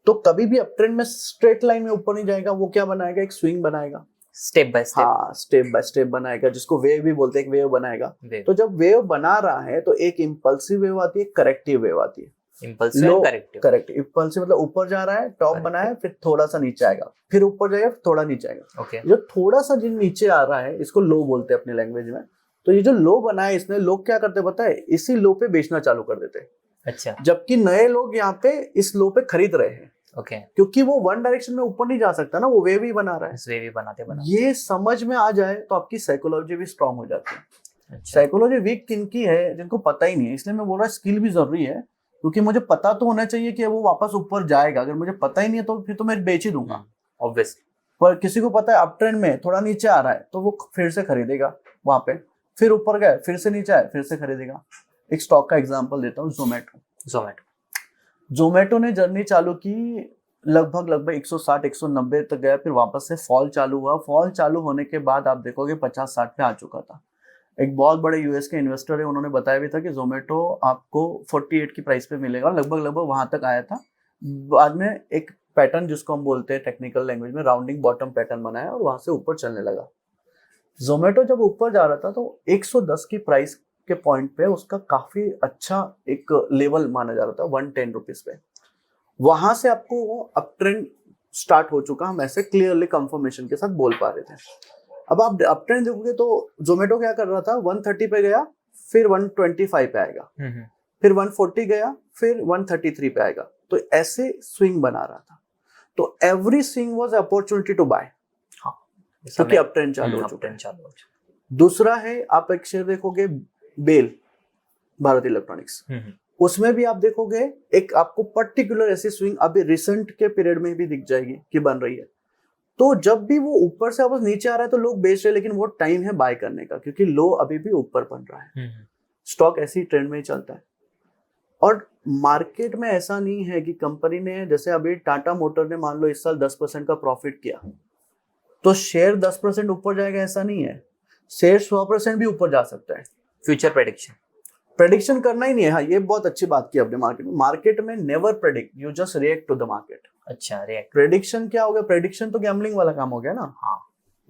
तो कभी भी अप ट्रेंड में स्ट्रेट लाइन में ऊपर नहीं जाएगा, वो क्या बनाएगा, एक स्विंग बनाएगा, स्टेप बाय स्टेप। हाँ, स्टेप बाय स्टेप बनाएगा, जिसको वेव भी बोलते हैं, एक वेव बनाएगा। Wave. तो जब वेव बना रहा है तो एक इम्पल्सिव वेव आती है, करेक्टिव वेव आती है। Impulsive and corrective. Correct, impulsive मतलब ऊपर जा रहा है, टॉप बना है, फिर थोड़ा सा नीचे आएगा, फिर ऊपर जाएगा, फिर थोड़ा नीचे आएगा। ओके। जो थोड़ा सा जिन नीचे आ रहा है, इसको लो बोलते हैं अपनी लैंग्वेज में। तो ये जो लो बना है, इसने लोग क्या करते पता है, इसी लो पे बेचना चालू कर देते हैं। अच्छा। जबकि नए लोग यहाँ पे इस लो पे खरीद रहे हैं। ओके। क्योंकि वो वन डायरेक्शन में ऊपर नहीं जा सकता ना, वो वेव ही बना रहा है। इस वेव ही बनाते बनाते। ये समझ में आ जाए तो आपकी साइकोलॉजी भी स्ट्रांग हो जाती है। अच्छा। साइकोलॉजी वीक किनकी है, जिनको पता ही नहीं है। इसलिए मैं बोल रहा स्किल भी जरूरी है, क्योंकि मुझे पता तो होना चाहिए कि वो वापस ऊपर जाएगा। अगर मुझे पता ही नहीं है तो फिर तो मैं बेच ही दूंगा, ऑब्वियसली। पर किसी को पता है अप ट्रेंड में थोड़ा नीचे आ रहा है तो वो फिर से खरीदेगा वहां पे, फिर ऊपर गए, फिर से नीचे आए, फिर से खरीदेगा। एक स्टॉक का एग्जांपल देता हूँ, जोमेटो ने जर्नी चालू की, लगभग 160 190 तक गया, फिर वापस से फॉल चालू हुआ। फॉल चालू होने के बाद आप देखोगे 50-60 पे आ चुका था। एक बहुत बड़े यूएस के इन्वेस्टर है, उन्होंने बताया भी था कि जोमेटो आपको 48 की प्राइस पे मिलेगा, लगभग वहां तक आया था। बाद में एक पैटर्न, जिसको हम बोलते हैं टेक्निकल लैंग्वेज में राउंडिंग बॉटम पैटर्न बनाया और वहां से ऊपर चलने लगा। जोमेटो जब ऊपर जा रहा था तो 110 की प्राइस के पॉइंट पे उसका काफी अच्छा एक लेवल माना जा रहा था, 110 रुपीज पे। वहां से आपको वो अप ट्रेंड स्टार्ट हो चुका, हम ऐसे क्लियरली कंफर्मेशन के साथ बोल पा रहे थे। अब आप अप ट्रेंड देखोगे तो जोमेटो क्या कर रहा था, 130 पे गया, फिर 125 पे आएगा, फिर 140 गया, फिर 133 पे आएगा। तो ऐसे स्विंग बना रहा था। तो every swing was opportunity to buy, क्योंकि अप ट्रेंड चालू हो चुका है। दूसरा है, आप एक शेयर देखोगे बेल, भारत इलेक्ट्रॉनिक्स, उसमें भी आप देखोगे एक आपको पर्टिकुलर ऐसी स्विंग अभी रिसेंट के पीरियड में भी दिख जाएगी कि बन रही है। तो जब भी वो ऊपर से वापस नीचे आ रहा है तो लोग बेच रहे हैं, लेकिन वो टाइम है बाय करने का, क्योंकि लो अभी भी ऊपर बन रहा है। स्टॉक ऐसी ट्रेंड में ही चलता है। और मार्केट में ऐसा नहीं है कि कंपनी ने, जैसे अभी टाटा मोटर ने मान लो इस साल 10% का प्रॉफिट किया तो शेयर 10% ऊपर जाएगा, ऐसा नहीं है। शेयर 100% भी ऊपर जा सकता है। फ्यूचर प्रेडिक्शन करना ही नहीं है। हाँ, ये बहुत अच्छी बात की आपने। मार्केट में never predict, you just react to the market. अच्छा, रिएक्ट। प्रेडिक्शन क्या हो गया, प्रेडिक्शन तो गैम्बलिंग वाला काम हो गया ना। हाँ,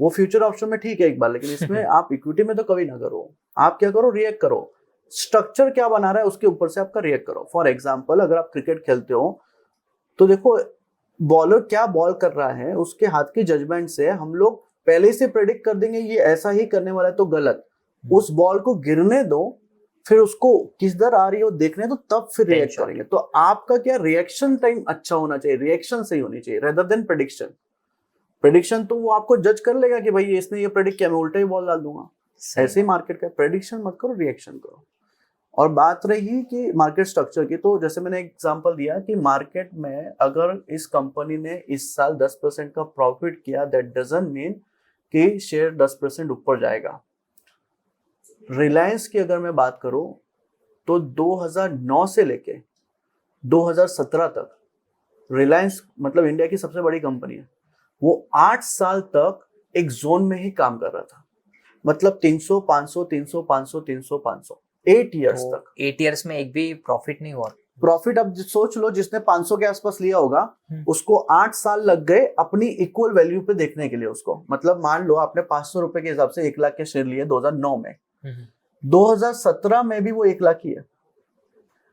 वो फ्यूचर ऑप्शन में ठीक है एक बार, लेकिन इसमें आप इक्विटी में तो कभी ना करो। आप क्या करो, रिएक्ट करो। स्ट्रक्चर क्या बना रहा है उसके ऊपर से आपका रिएक्ट करो। फॉर एग्जाम्पल, अगर आप क्रिकेट खेलते हो तो देखो बॉलर क्या बॉल कर रहा है, उसके हाथ की जजमेंट से हम लोग पहले से प्रेडिक्ट कर देंगे ये ऐसा ही करने वाला है, तो गलत। उस बॉल को गिरने दो, फिर उसको किस दर आ रही है वो देखने दो, तब फिर रिएक्ट करेंगे। तो आपका क्या रिएक्शन टाइम अच्छा होना चाहिए, रिएक्शन सही होनी चाहिए, रेदर देन प्रेडिक्शन। प्रेडिक्शन तो वो आपको जज कर लेगा कि भाई इसने ये प्रेडिक्ट किया, मैं उल्टा ही बॉल डाल दूंगा। ऐसे ही मार्केट का प्रेडिक्शन मत करो, रिएक्शन करो। और बात रही कि मार्केट स्ट्रक्चर की, तो जैसे मैंने एग्जांपल दिया कि मार्केट में अगर इस कंपनी ने इस साल 10% का प्रॉफिट किया, दैट डजंट मीन कि शेयर 10% ऊपर जाएगा। रिलायंस की अगर मैं बात करूं तो 2009 से लेके 2017 तक रिलायंस, मतलब इंडिया की सबसे बड़ी कंपनी है, वो 8 साल तक एक जोन में ही काम कर रहा था। मतलब 300 500 300 500 300 500 8 ईयर्स तक। 8 ईयर्स में एक भी प्रॉफिट नहीं हुआ। प्रॉफिट अब सोच लो, जिसने 500 के आसपास लिया होगा उसको 8 साल लग गए अपनी इक्वल वैल्यू पे देखने के लिए उसको। मतलब मान लो आपने 500 रुपए के हिसाब से 1 लाख के शेयर लिए 2009 में, 2017 में भी वो 1 लाख ही है।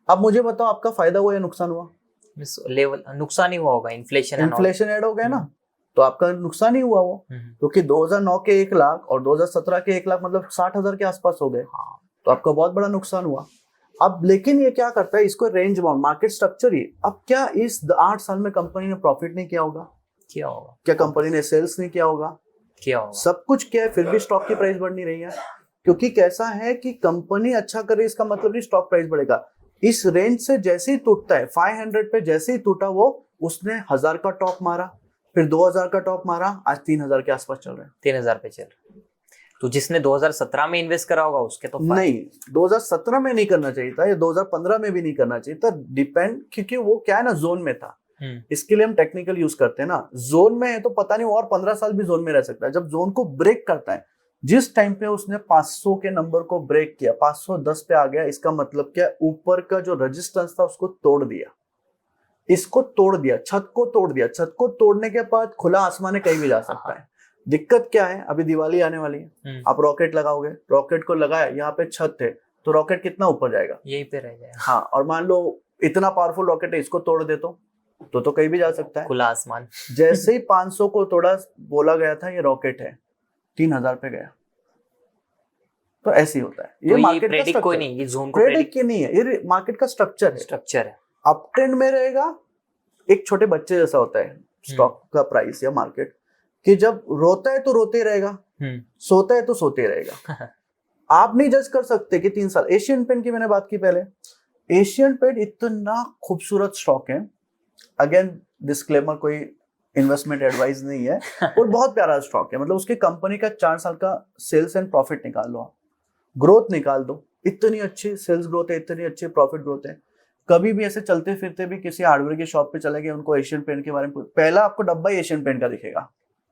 अब मुझे बताओ आपका फायदा हुआ या नुकसान हुआ? लेवल नुकसान ही हुआ होगा, इन्फ्लेशन ऐड हो गया ना, तो आपका नुकसान ही हुआ वो। क्योंकि 2009 के 1 लाख और 2017 के 1 लाख मतलब 60,000 के आसपास हो गए। तो आपका बहुत बड़ा नुकसान हुआ। अब लेकिन ये क्या करता है, इसको रेंज बाउंड मार्केट स्ट्रक्चर ही। अब क्या इस 8 साल में कंपनी ने प्रॉफिट नहीं किया होगा? क्या कंपनी ने सेल्स नहीं किया होगा? सब कुछ किया है, फिर भी स्टॉक की प्राइस बढ़ नहीं रही है। क्योंकि कैसा है कि कंपनी अच्छा करे इसका मतलब नहीं स्टॉक प्राइस बढ़ेगा। इस रेंज से जैसे ही टूटता है, 500 पे जैसे ही टूटा वो, उसने 1000 का टॉप मारा, फिर 2000 का टॉप मारा, आज 3000 के आसपास चल रहे हैं। 3000 पे चल रहे। तो जिसने 2017 में इन्वेस्ट करा होगा उसके तो नहीं, 2017 में नहीं करना चाहिए था या 2015 में भी नहीं करना चाहिए था, डिपेंड, क्योंकि वो क्या है ना, जोन में था। इसके लिए हम टेक्निकल यूज करते हैं ना। जोन में है तो पता नहीं और 15 साल भी जोन में रह सकता है। जब जोन को ब्रेक करता है, जिस टाइम पे उसने 500 के नंबर को ब्रेक किया, 510 पे आ गया, इसका मतलब क्या, ऊपर का जो रेजिस्टेंस था उसको तोड़ दिया, इसको तोड़ दिया, छत को तोड़ दिया। छत को तोड़ने के बाद खुला आसमान है, कहीं भी जा सकता है। दिक्कत क्या है, अभी दिवाली आने वाली है, आप रॉकेट लगाओगे, रॉकेट को लगाया, यहाँ पे छत है तो रॉकेट कितना ऊपर जाएगा, यहीं पे रह जाएगा। हाँ, और मान लो इतना पावरफुल रॉकेट है, इसको तोड़ दे तो कहीं भी जा सकता है, खुला आसमान। जैसे ही 500 को तोड़ा, बोला गया था ये रॉकेट है, 3000 पे गया। तो ऐसे ही होता है, ये तो मार्केट का प्रेडिक्ट कोई स्ट्रक्चर, नहीं, ये जोन को प्रेडिक्ट की नहीं है, ये मार्केट का स्ट्रक्चर है। अप ट्रेंड में रहेगा, एक छोटे बच्चे जैसा होता है स्टॉक का प्राइस या मार्केट, कि जब रोता है तो रोते ही रहेगा, सोता है तो सोते ही रहेगा। आप नहीं जज कर सकते कि 3 साल। एशियन पेंट की मैंने बात की पहले, एशियन पेंट इतना खूबसूरत स्टॉक है, अगेन डिस्क्लेमर, कोई इन्वेस्टमेंट एडवाइस नहीं है, और बहुत प्यारा स्टॉक है। मतलब उसकी कंपनी का 4 साल का सेल्स एंड प्रॉफिट निकाल लो, आप ग्रोथ निकाल दो, इतनी अच्छी सेल्स ग्रोथ है, इतनी अच्छी प्रॉफिट ग्रोथ है। कभी भी ऐसे चलते फिरते भी किसी हार्डवेयर की शॉप पे चले गए, उनको एशियन पेंट के बारे में पहला आपको डब्बा ही एशियन पेंट का दिखेगा।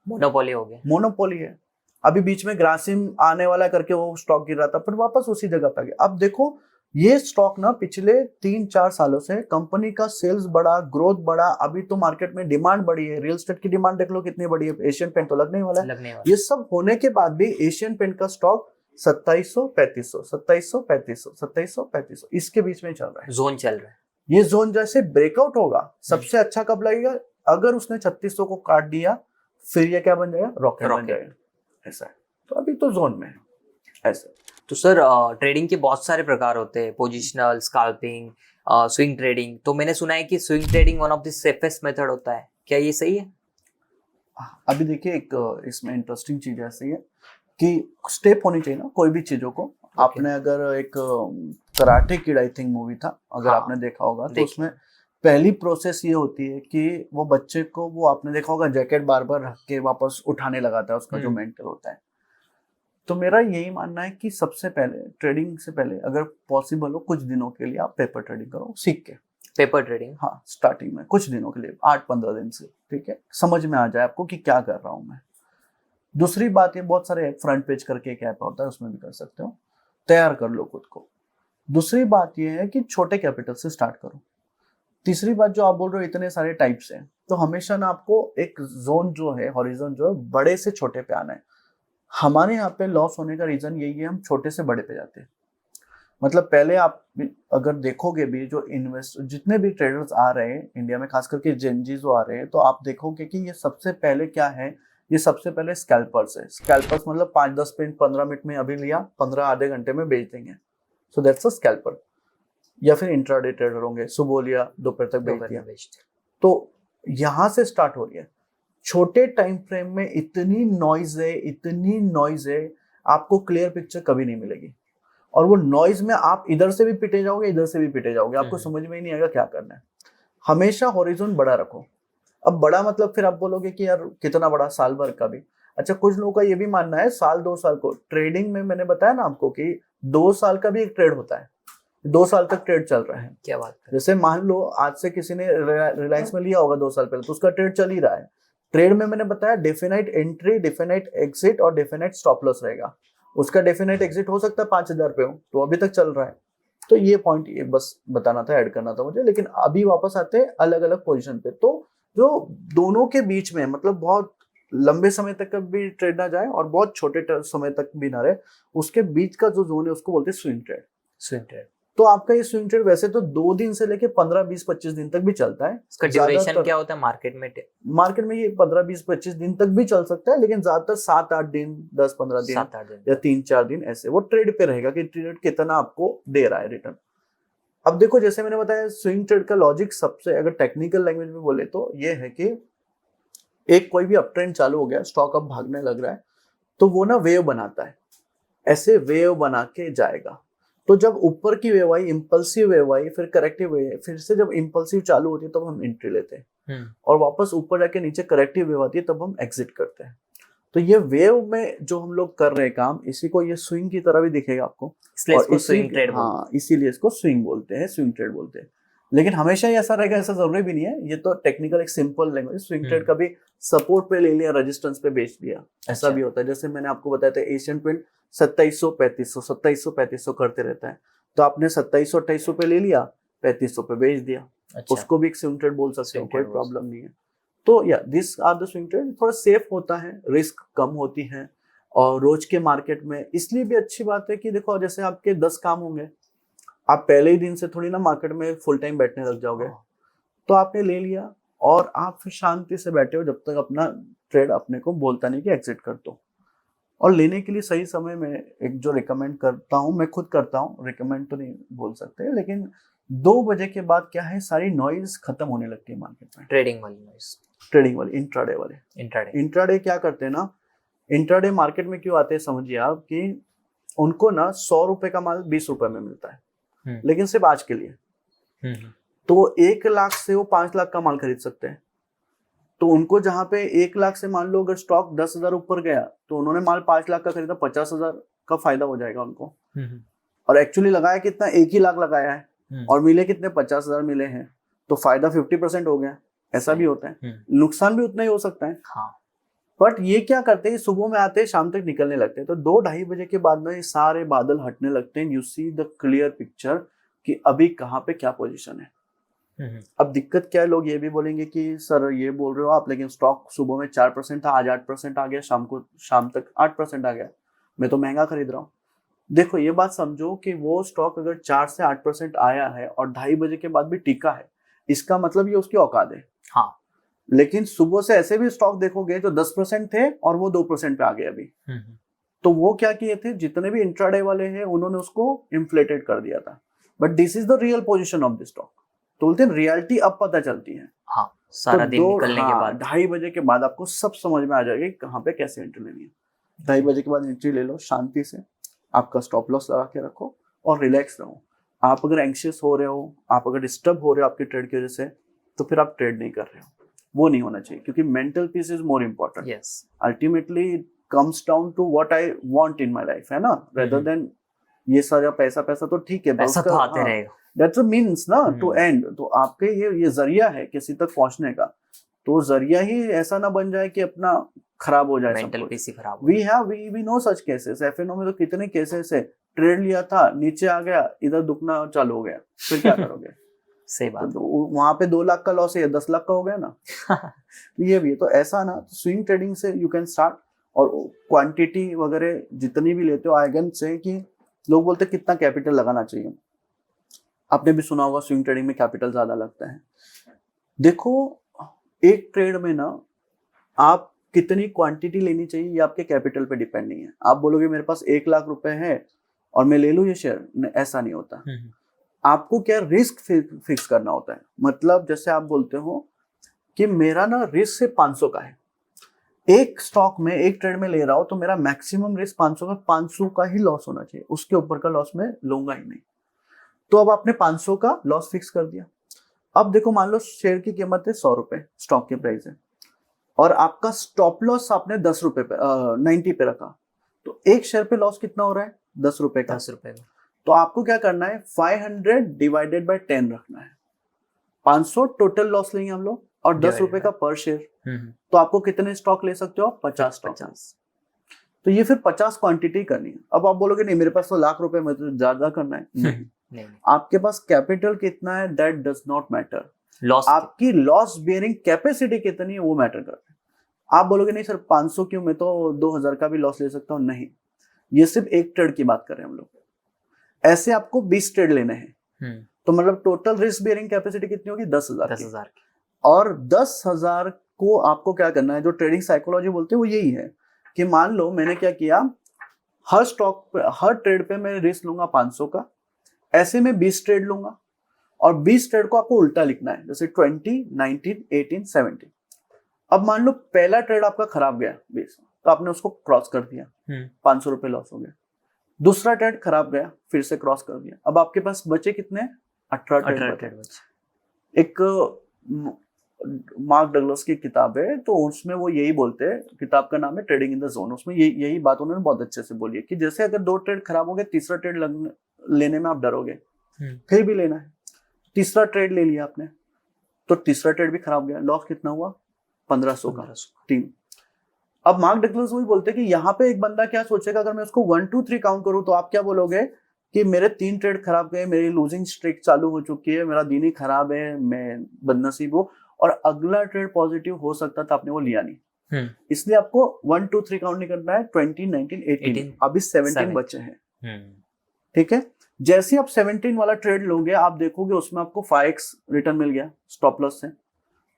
मोनोपोली हो गया, मोनोपोली है। अभी बीच में ग्रासिम आने वाला करके वो स्टॉक गिर रहा था, फिर वापस उसी जगह पे आ गया। अब देखो ये स्टॉक ना पिछले 3-4 सालों से कंपनी का सेल्स बढ़ा, ग्रोथ बढ़ा, अभी तो मार्केट में डिमांड बढ़ी है, रियल एस्टेट की डिमांड देख लो कितनी बड़ी है, एशियन पेंट तो लगने ही वाला है। ये सब होने के बाद भी एशियन पेंट का स्टॉक 2700-3500 इसके बीच में चल रहा है, जोन चल रहा है। ये जोन जैसे ब्रेकआउट होगा, सबसे अच्छा कब लगेगा, अगर उसने 3600 को काट दिया, फिर ये क्या बन जाएगा, रॉकेट बन जाएगा, ऐसा है। तो अभी तो जोन में है ऐसे। तो सर ट्रेडिंग के बहुत सारे प्रकार होते हैं, पोजिशनल, स्काल्पिंग, स्विंग ट्रेडिंग। तो मैंने सुना है कि swing trading one of the safest method होता है, क्या ये सही है? अभी देखिए एक इसमें इंटरेस्टिंग चीज ऐसी है कि स्टेप होनी चाहिए ना कोई भी चीजों को। आपने अगर एक karate kid I think movie था, अगर आपने देखा होगा, तो उसमें पहली प्रोसेस ये होती है कि वो बच्चे को, वो आपने देखा होगा, जैकेट बार बार रख के वापस उठाने लगाता है, उसका जो मेंटर होता है। तो मेरा यही मानना है कि सबसे पहले ट्रेडिंग से पहले अगर पॉसिबल हो कुछ दिनों के लिए आप पेपर ट्रेडिंग करो, सीख के। पेपर ट्रेडिंग, हाँ, स्टार्टिंग में कुछ दिनों के लिए, 8-15 दिन से, ठीक है, समझ में आ जाए आपको कि क्या कर रहा हूँ मैं। दूसरी बात ये, बहुत सारे फ्रंट पेज करके एक ऐप होता है, उसमें भी कर सकते हो, तैयार कर लो खुद को। दूसरी बात ये है कि छोटे कैपिटल से स्टार्ट करो। तीसरी बात जो आप बोल रहे हो इतने सारे टाइप्स हैं, तो हमेशा ना आपको एक जोन जो है, हॉरिजॉन जो है, बड़े से छोटे पे आना है। हमारे यहाँ पे लॉस होने का रीजन यही है, हम छोटे से बड़े पे जाते हैं। मतलब पहले आप अगर देखोगे भी, जो जितने भी ट्रेडर्स आ रहे हैं इंडिया में, खास करके जेनजी जो आ रहे हैं, तो आप देखोगे कि ये सबसे पहले क्या है, ये सबसे पहले स्कैल्पर्स है। स्कैल्पर्स मतलब 5-10 मिनट 15 मिनट में अभी लिया, 15 आधे घंटे में बेच देंगे, सो दैट्स अ स्कैल्पर। या फिर इंट्राडे ट्रेडर होंगे, सुबह लिया दोपहर तक बेच दिया। तो यहाँ से स्टार्ट हो रही है। छोटे टाइम फ्रेम में इतनी नॉइज है, आपको क्लियर पिक्चर कभी नहीं मिलेगी, और वो नॉइज में आप इधर से भी पिटे जाओगे, इधर से भी पिटे जाओगे, आपको समझ में ही नहीं आएगा क्या करना है। हमेशा हॉरिजॉन बड़ा रखो। अब बड़ा मतलब फिर आप बोलोगे कि यार कितना बड़ा, साल भर का भी। अच्छा, कुछ लोगों का ये भी मानना है साल 2 साल को। ट्रेडिंग में मैंने बताया ना आपको कि 2 साल का भी एक ट्रेड होता है, 2 साल तक ट्रेड चल रहा है। क्या बात है? जैसे मान लो आज से किसी ने रिलायंस में लिया होगा 2 साल पहले, तो उसका ट्रेड चल ही रहा है। ट्रेड में मैंने बताया डेफिनेट एंट्री, डेफिनेट एग्जिट और डेफिनेट स्टॉप लॉस रहेगा। उसका डेफिनेट एग्जिट हो सकता है 5000 पे हो, तो अभी तक चल रहा है। तो ये पॉइंट ये बस बताना था, ऐड करना था मुझे। लेकिन अभी वापस आते हैं अलग अलग पोजीशन पे। तो जो दोनों के बीच में, मतलब बहुत लंबे समय तक भी ट्रेड ना जाए और बहुत छोटे समय तक भी ना रहे, उसके बीच का जो जोन है उसको बोलते हैं स्विंग ट्रेड। Swing trade. तो आपका ये स्विंग ट्रेड वैसे तो 2 दिन से लेके 15, 20, 25 दिन तक भी चलता है। इसका ड्यूरेशन क्या होता है मार्केट में? मार्केट में ये 15, 20, 25 दिन तक भी चल सकता है, लेकिन ज्यादातर 7-8 दिन, 10-15 दिन या 3-4 दिन, ऐसे वो ट्रेड पे रहेगा कि ट्रेड कितना आपको दे रहा है रिटर्न। अब देखो, जैसे मैंने बताया, स्विंग ट्रेड का लॉजिक सबसे, अगर टेक्निकल लैंग्वेज में बोले तो ये है कि एक कोई भी अप ट्रेंड चालू हो गया, स्टॉक अब भागने लग रहा है, तो वो ना वेव बनाता है, ऐसे वेव बना के जाएगा। तो जब ऊपर की वेव आई, इंपल्सिव वेव आई, फिर करेक्टिव वेव, फिर से जब इंपल्सिव चालू होती है तब हम एंट्री लेते हैं, और वापस ऊपर जाके नीचे करेक्टिव वेव आती है तब हम एग्जिट करते हैं। तो ये वेव में जो हम लोग कर रहे हैं काम, इसी को ये स्विंग की तरह भी दिखेगा आपको, इसलिए इसको स्विंग ट्रेड, हाँ, इसीलिए इसको स्विंग बोलते हैं, स्विंग ट्रेड बोलते हैं। लेकिन हमेशा ही ऐसा रहेगा ऐसा जरूरी भी नहीं है, ये तो टेक्निकल एक सिंपल लैंग्वेज। स्विंग ट्रेड कभी सपोर्ट पे ले लिया, रेजिस्टेंस पे बेच दिया, ऐसा अच्छा। भी होता है। जैसे मैंने आपको बताया था एशियन पेंट 2700 करते रहता है, तो आपने 2700-2800 पे ले लिया, 3500 पे बेच दिया, अच्छा, उसको भी एक स्विंग ट्रेड बोल सकते हो, Swing कोई trade बोल प्रॉब्लम नहीं है। तो या this are the swing trade, थोड़ा सेफ होता है, रिस्क कम होती है, और रोज के मार्केट में इसलिए भी अच्छी बात है कि देखो जैसे आपके 10 काम होंगे, आप पहले ही दिन से थोड़ी ना मार्केट में फुल टाइम बैठने लग जाओगे। तो आपने ले लिया और आप फिर शांति से बैठे हो जब तक अपना ट्रेड अपने को बोलता नहीं कि एग्जिट कर दो। और लेने के लिए सही समय में एक जो रिकमेंड करता हूँ, मैं खुद करता हूँ, रिकमेंड तो नहीं बोल सकते, लेकिन 2 बजे के बाद क्या है, सारी नॉइज खत्म होने लगती है मार्केट में। ट्रेडिंग वाली नॉइस, ट्रेडिंग वाली, इंट्राडे वाले। इंट्राडे। इंट्राडे क्या करते हैं ना, इंट्राडे मार्केट में क्यों आते हैं समझिए आप, कि उनको ना 100 रुपए का माल 20 रुपए में मिलता है, लेकिन सिर्फ आज के लिए। तो वो 1 लाख से वो 5 लाख का माल खरीद सकते हैं। तो उनको जहां पे 1 लाख से मान लो अगर स्टॉक 10,000 ऊपर गया, तो उन्होंने माल 5 लाख का खरीदा, 50,000 का फायदा हो जाएगा उनको। और एक्चुअली लगाया कितना, 1 ही लाख लगाया है, और मिले कितने, 50,000 मिले हैं, तो फायदा 50% हो गया। ऐसा भी होता है, नुकसान भी उतना ही हो सकता है। हाँ। बट ये क्या करते हैं, सुबह में आते हैं, शाम तक निकलने लगते हैं। तो 2-2:30 बजे के बाद में ये सारे बादल हटने लगते हैं, you see the clear picture कि अभी कहाँ पे क्या पोजीशन है। अब दिक्कत क्या है, लोग ये भी बोलेंगे कि सर ये बोल रहे हो आप, लेकिन स्टॉक सुबह में 4% था, आज 8% आ गया, शाम तक 8% आ गया, मैं तो महंगा खरीद रहा हूँ। देखो ये बात समझो कि वो स्टॉक अगर 4 से 8% आया है और 2:30 बजे के बाद भी टिका है, इसका मतलब ये उसकी औकात है। हाँ। लेकिन सुबह से ऐसे भी स्टॉक देखोगे जो 10% थे और वो 2% पे आ गए अभी। तो वो क्या किए थे, जितने भी इंट्राडे वाले हैं उन्होंने उसको इन्फ्लेटेड कर दिया था। But this is the real position of the stock. तो बोलते हैं रियलिटी अब पता चलती है। हाँ, सारा तो दिन निकलने के बाद 2:30 बजे के बाद आपको सब समझ में आ जाएगा कि कहाँ पे कैसे एंट्री लेनी है। 2:30 बजे के बाद एंट्री ले लो शांति से, आपका स्टॉप लॉस लगा के रखो और रिलैक्स रहो। आप अगर एंग्शियस हो रहे हो, आप अगर डिस्टर्ब हो रहे हो आपके ट्रेड की वजह से, तो फिर आप ट्रेड नहीं कर रहे हो। वो नहीं होना चाहिए, क्योंकि mental peace is more important. Yes, ultimately it comes down to what I want in my life, है ना, रेदर देन ये सारा पैसा तो ठीक है, पैसा तो आते रहेगा। दैट्स अ मीन्स ना टू एंड। तो आपके ये जरिया है किसी तक पहुंचने का, तो जरिया ही ऐसा ना बन जाए कि अपना खराब हो जाए, मेंटल पीस ही खराब हो। We know such cases. FNO में तो कितने केसेस है, ट्रेड लिया था, नीचे आ गया, इधर दुखना चालू हो गया, फिर क्या करोगे? सही बात। तो वहां पे 2 लाख का लॉस है, 10 लाख का हो गया ना। तो ये भी है। तो ऐसा ना, स्विंग ट्रेडिंग से यू कैन स्टार्ट, और क्वांटिटी वगैरह जितनी भी लेते हो, आई कैन से कि लोग बोलते हैं कितना कैपिटल लगाना चाहिए। आपने भी सुना होगा स्विंग ट्रेडिंग में कैपिटल ज्यादा लगता है। देखो एक ट्रेड में ना आप कितनी क्वांटिटी लेनी चाहिए ये आपके कैपिटल पे डिपेंड नहीं है। आप बोलोगे मेरे पास 1 लाख रुपए है और मैं ले लूं ये शेयर, ऐसा नहीं होता। आपको क्या रिस्क फिक्स करना होता है। मतलब जैसे आप बोलते हो कि मेरा ना रिस्क सिर्फ 500 का है, एक स्टॉक में एक ट्रेड में ले रहा हूं, तो मेरा मैक्सिमम रिस्क 500 का ही लॉस होना चाहिए, उसके ऊपर का लॉस मैं लूंगा ही नहीं। तो अब आपने 500 का लॉस फिक्स कर दिया। अब देखो मान लो शेयर की कीमत है 100 रुपए, स्टॉक की प्राइस है, और आपका स्टॉप लॉस आपने 10 रुपए पे 90 पे रखा, तो एक शेयर पे लॉस कितना हो रहा है, 10 रुपए का। 10 रुपए का। तो आपको क्या करना है, 500 डिवाइडेड बाय 10 रखना है। 500 टोटल लॉस लेंगे हम लोग, और 10 रुपए का पर शेयर। तो आपको कितने स्टॉक ले सकते हो, 50 स्टॉक। तो ये फिर 50 क्वांटिटी करनी है। अब आप बोलोगे नहीं मेरे पास तो लाख रुपए में तो ज्यादा करना है, नहीं। आपके पास कैपिटल कितना है दैट डज नॉट मैटर, आपकी लॉस बियरिंग कैपेसिटी कितनी है वो मैटर करता है। आप बोलोगे नहीं सर 500 क्यों, मैं तो 2000 का भी लॉस ले सकता हूँ, नहीं, ये सिर्फ एक ट्रेड की बात कर रहे हैं हम लोग। ऐसे आपको 20 ट्रेड लेने हैं, तो मतलब टोटल रिस्क बियरिंग कैपेसिटी कितनी होगी, 10,000 की। और 10,000 को आपको क्या करना है, जो ट्रेडिंग साइकोलॉजी बोलते हैं वो यही है कि मान लो मैंने क्या किया, हर स्टॉक पे, हर ट्रेड पे मैं रिस्क लूंगा 500 का, ऐसे में 20 ट्रेड लूंगा, और 20 ट्रेड को आपको उल्टा लिखना है, जैसे 20, 19, 18, 17। अब मान लो पहला ट्रेड आपका खराब गया 20, तो आपने उसको क्रॉस कर दिया, 500 रुपए लॉस हो गया। दूसरा ट्रेड खराब गया, फिर से क्रॉस कर दिया। अब आपके पास बचे कितने, 18 ट्रेड बचे। एक मार्क डगलस की किताब है, तो उसमें वो यही बोलते हैं, किताब का नाम है ट्रेडिंग इन द जोन। उसमें यही बात उन्होंने बहुत अच्छे से बोली है कि जैसे अगर 2 ट्रेड खराब हो गए, तीसरा ट्रेड लेने में आप डरोगे, फिर भी लेना है। तीसरा ट्रेड ले लिया आपने, तो तीसरा ट्रेड भी खराब गया, लॉस कितना हुआ 1500 का 3। अब मार्क डगलस वही बोलते हैं कि यहाँ पे एक बंदा क्या सोचेगा, अगर मैं उसको 1 2 3 काउंट करूं तो आप क्या बोलोगे कि मेरे 3 ट्रेड खराब गए, मेरी लूजिंग स्ट्रिक चालू हो चुकी है, मेरा दिन ही खराब है, मैं बदनसीब हूँ, और अगला ट्रेड पॉजिटिव हो सकता था, आपने वो लिया नहीं, इसलिए आपको 1 2 3 काउंट नहीं करना है, 20 19 18 अभी 17 बचे हैं। ठीक है, जैसे आप 17 वाला ट्रेड लोगे आप देखोगे उसमें आपको 5x रिटर्न मिल गया स्टॉप लॉस से,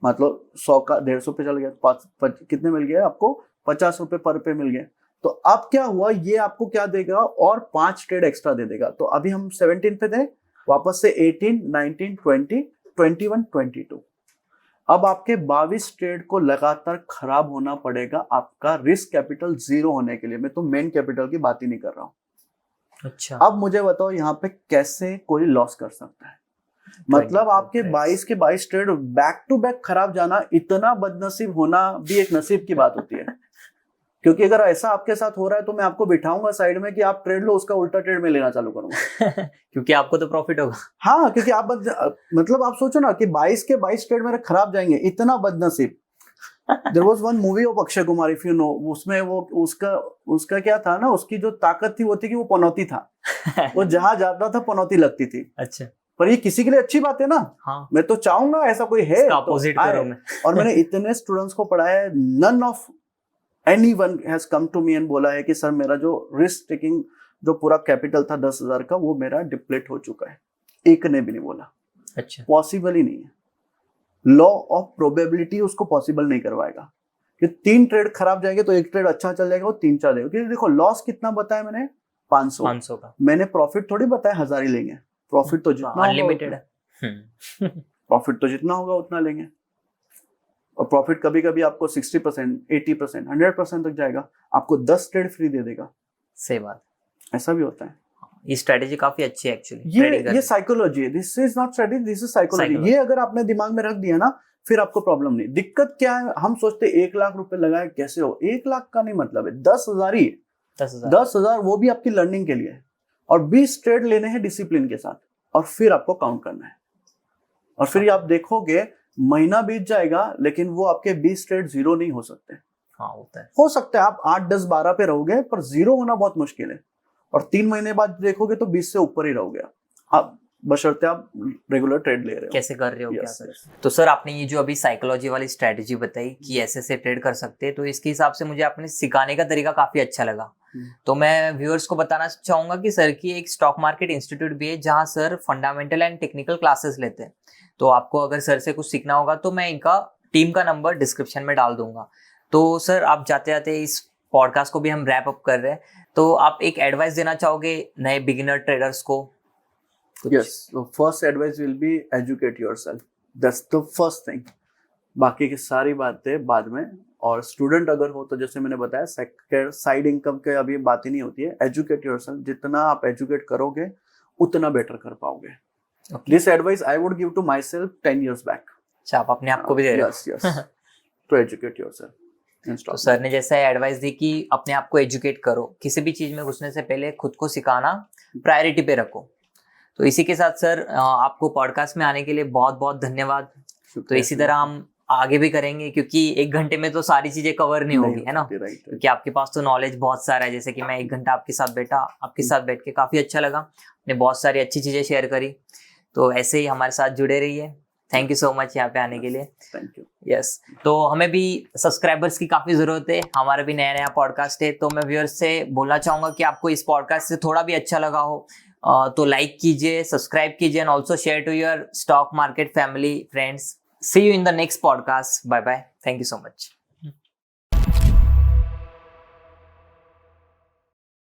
मतलब 100 का 150 पे चल गया, कितने मिल गया आपको 50 रुपए पर पे मिल गया। तो अब क्या हुआ, ये आपको क्या देगा और 5 ट्रेड एक्स्ट्रा दे देगा। तो अभी हम 17 पे थे, वापस से 18 19 20 21 22, अब आपके 22 ट्रेड को लगातार खराब होना पड़ेगा आपका रिस्क कैपिटल 0 होने के लिए। मैं तो मेन कैपिटल की बात ही नहीं कर रहा हूँ। अच्छा, अब मुझे बताओ यहाँ पे कैसे कोई लॉस कर सकता है। मतलब आपके 22 के 22 ट्रेड बैक टू बैक खराब जाना, इतना बदनसीब होना भी एक नसीब की बात होती है। क्योंकि अगर ऐसा आपके साथ हो रहा है तो मैं आपको बिठाऊंगा साइड में कि आप ट्रेड लो, उसका उल्टा ट्रेड में लेना चालू करूंगा। क्योंकि आपको तो प्रॉफिट होगा। हाँ, क्योंकि आप मतलब आप सोचो ना कि 22 के 22 ट्रेड मेरे खराब जाएंगे, इतना बदनसीब। There was one movie of Akshay Kumar, if you know, उसमें वो उसका क्या था ना, उसकी जो ताकत थी वो थी कि वो पनौती था। वो जहां जाता था पनौती लगती थी। अच्छा, पर ये किसी के लिए अच्छी बात है ना। हाँ, मैं तो चाहूंगा ऐसा कोई है तो अपोजिट करो मैं। और मैंने इतने स्टूडेंट्स को पढ़ाया है, none of anyone has come to me and बोला है कि सर मेरा जो रिस्क टेकिंग जो पूरा कैपिटल था 10,000 का, वो मेरा डिप्लेट हो चुका है। एक ने भी नहीं बोला। अच्छा, पॉसिबल ही नहीं है। लॉ ऑफ प्रोबेबिलिटी उसको पॉसिबल नहीं करवाएगा कि 3 ट्रेड खराब जाएंगे तो 1 ट्रेड अच्छा चल जाएगा, वो 3 4 देगा। क्योंकि देखो लॉस कितना बताया मैंने, 500 का। मैंने प्रॉफिट थोड़ी बताया 1000 ही लेंगे, प्रॉफिट तो जितना अनलिमिटेड है। प्रॉफिट तो जितना होगा उतना लेंगे। और प्रॉफिट कभी कभी आपको 60% 80% 100% तक जाएगा, आपको 10 ट्रेड फ्री दे देगा। सही बात, ऐसा भी होता है। ये स्ट्रेटेजी काफी अच्छी है एक्चुअली। ये साइकोलॉजी है, this is not strategy, this is psychology. ये अगर आपने दिमाग में रख दिया ना, फिर आपको प्रॉब्लम नहीं। दिक्कत क्या है, हम सोचते 1 लाख रुपए लगाए कैसे हो, 1 लाख का नहीं मतलब है, 10,000 ही। 10,000 वो भी आपकी लर्निंग के लिए, और 20 ट्रेड लेने हैं डिसिप्लिन के साथ, और फिर आपको काउंट करना है। और फिर आप देखोगे महीना बीत जाएगा लेकिन वो आपके 20 ट्रेड जीरो नहीं हो सकते। हाँ, होता है। हो सकता है आप 8 10 12 पे रहोगे, पर जीरो होना बहुत मुश्किल है। और 3 महीने बाद देखोगे तो 20 से ऊपर ही रहोगे आप, बशर्ते आप रेगुलर ट्रेड ले रहे हो, कैसे कर रहे हो, क्या Yes, कर रहे yes. हो। तो सर आपने ये जो अभी साइकोलॉजी वाली स्ट्रेटेजी बताई कि ऐसे ट्रेड कर सकते हैं, तो इसके हिसाब से मुझे आपने सिखाने का तरीका काफी अच्छा लगा। तो मैं व्यूअर्स को बताना चाहूंगा कि सर की एक स्टॉक मार्केट इंस्टीट्यूट भी है जहां sir fundamental and technical classes लेते हैं। तो आपको अगर सर से कुछ सीखना होगा तो मैं इनका टीम का नंबर डिस्क्रिप्शन में डाल दूंगा। तो सर आप जाते जाते इस पॉडकास्ट को भी हम रैप अप कर रहे हैं, तो आप एक एडवाइस देना चाहोगे नए बिगिनर ट्रेडर्स को? Yes, the first advice will be educate yourself. That's the first thing. बाकी की सारी बातें बाद में। और स्टूडेंट अगर हो तो जैसे मैंने बताया साइड इनकम के अभी बात ही नहीं होती है। एजुकेट योरसेल्फ, जितना आप एजुकेट करोगे उतना बेटर कर पाओगे। This advice I would give to my self 10 years back. अच्छा, आप अपने आप को भी दे रहे हो? Yes yes, to educate yourself. तो सर ने जैसा एडवाइस दी कि अपने आप को एजुकेट करो, किसी भी चीज में घुसने से पहले खुद को सिखाना प्रायोरिटी पे रखो। तो इसी के साथ सर आपको पॉडकास्ट में आने के लिए बहुत बहुत धन्यवाद। तो इसी तरह हम आगे भी करेंगे, क्योंकि 1 घंटे में तो सारी चीजें कवर नहीं होगी, है ना। क्योंकि आपके पास तो नॉलेज बहुत सारा है। जैसे कि मैं 1 घंटा आपके साथ बैठा, आपके साथ बैठ के काफी अच्छा लगा, आपने बहुत सारी अच्छी चीजें शेयर करी। तो ऐसे ही हमारे साथ जुड़े रहिए। थैंक यू सो मच यहाँ पे आने के लिए। Thank you. यस, तो हमें भी सब्सक्राइबर्स की काफी जरूरत है, हमारा भी नया पॉडकास्ट है। तो मैं व्यूअर्स से बोलना चाहूंगा कि आपको इस पॉडकास्ट से थोड़ा भी अच्छा लगा हो तो लाइक कीजिए, सब्सक्राइब कीजिए, and also share to your stock market family friends. See you in the next podcast. Bye bye, thank you so much.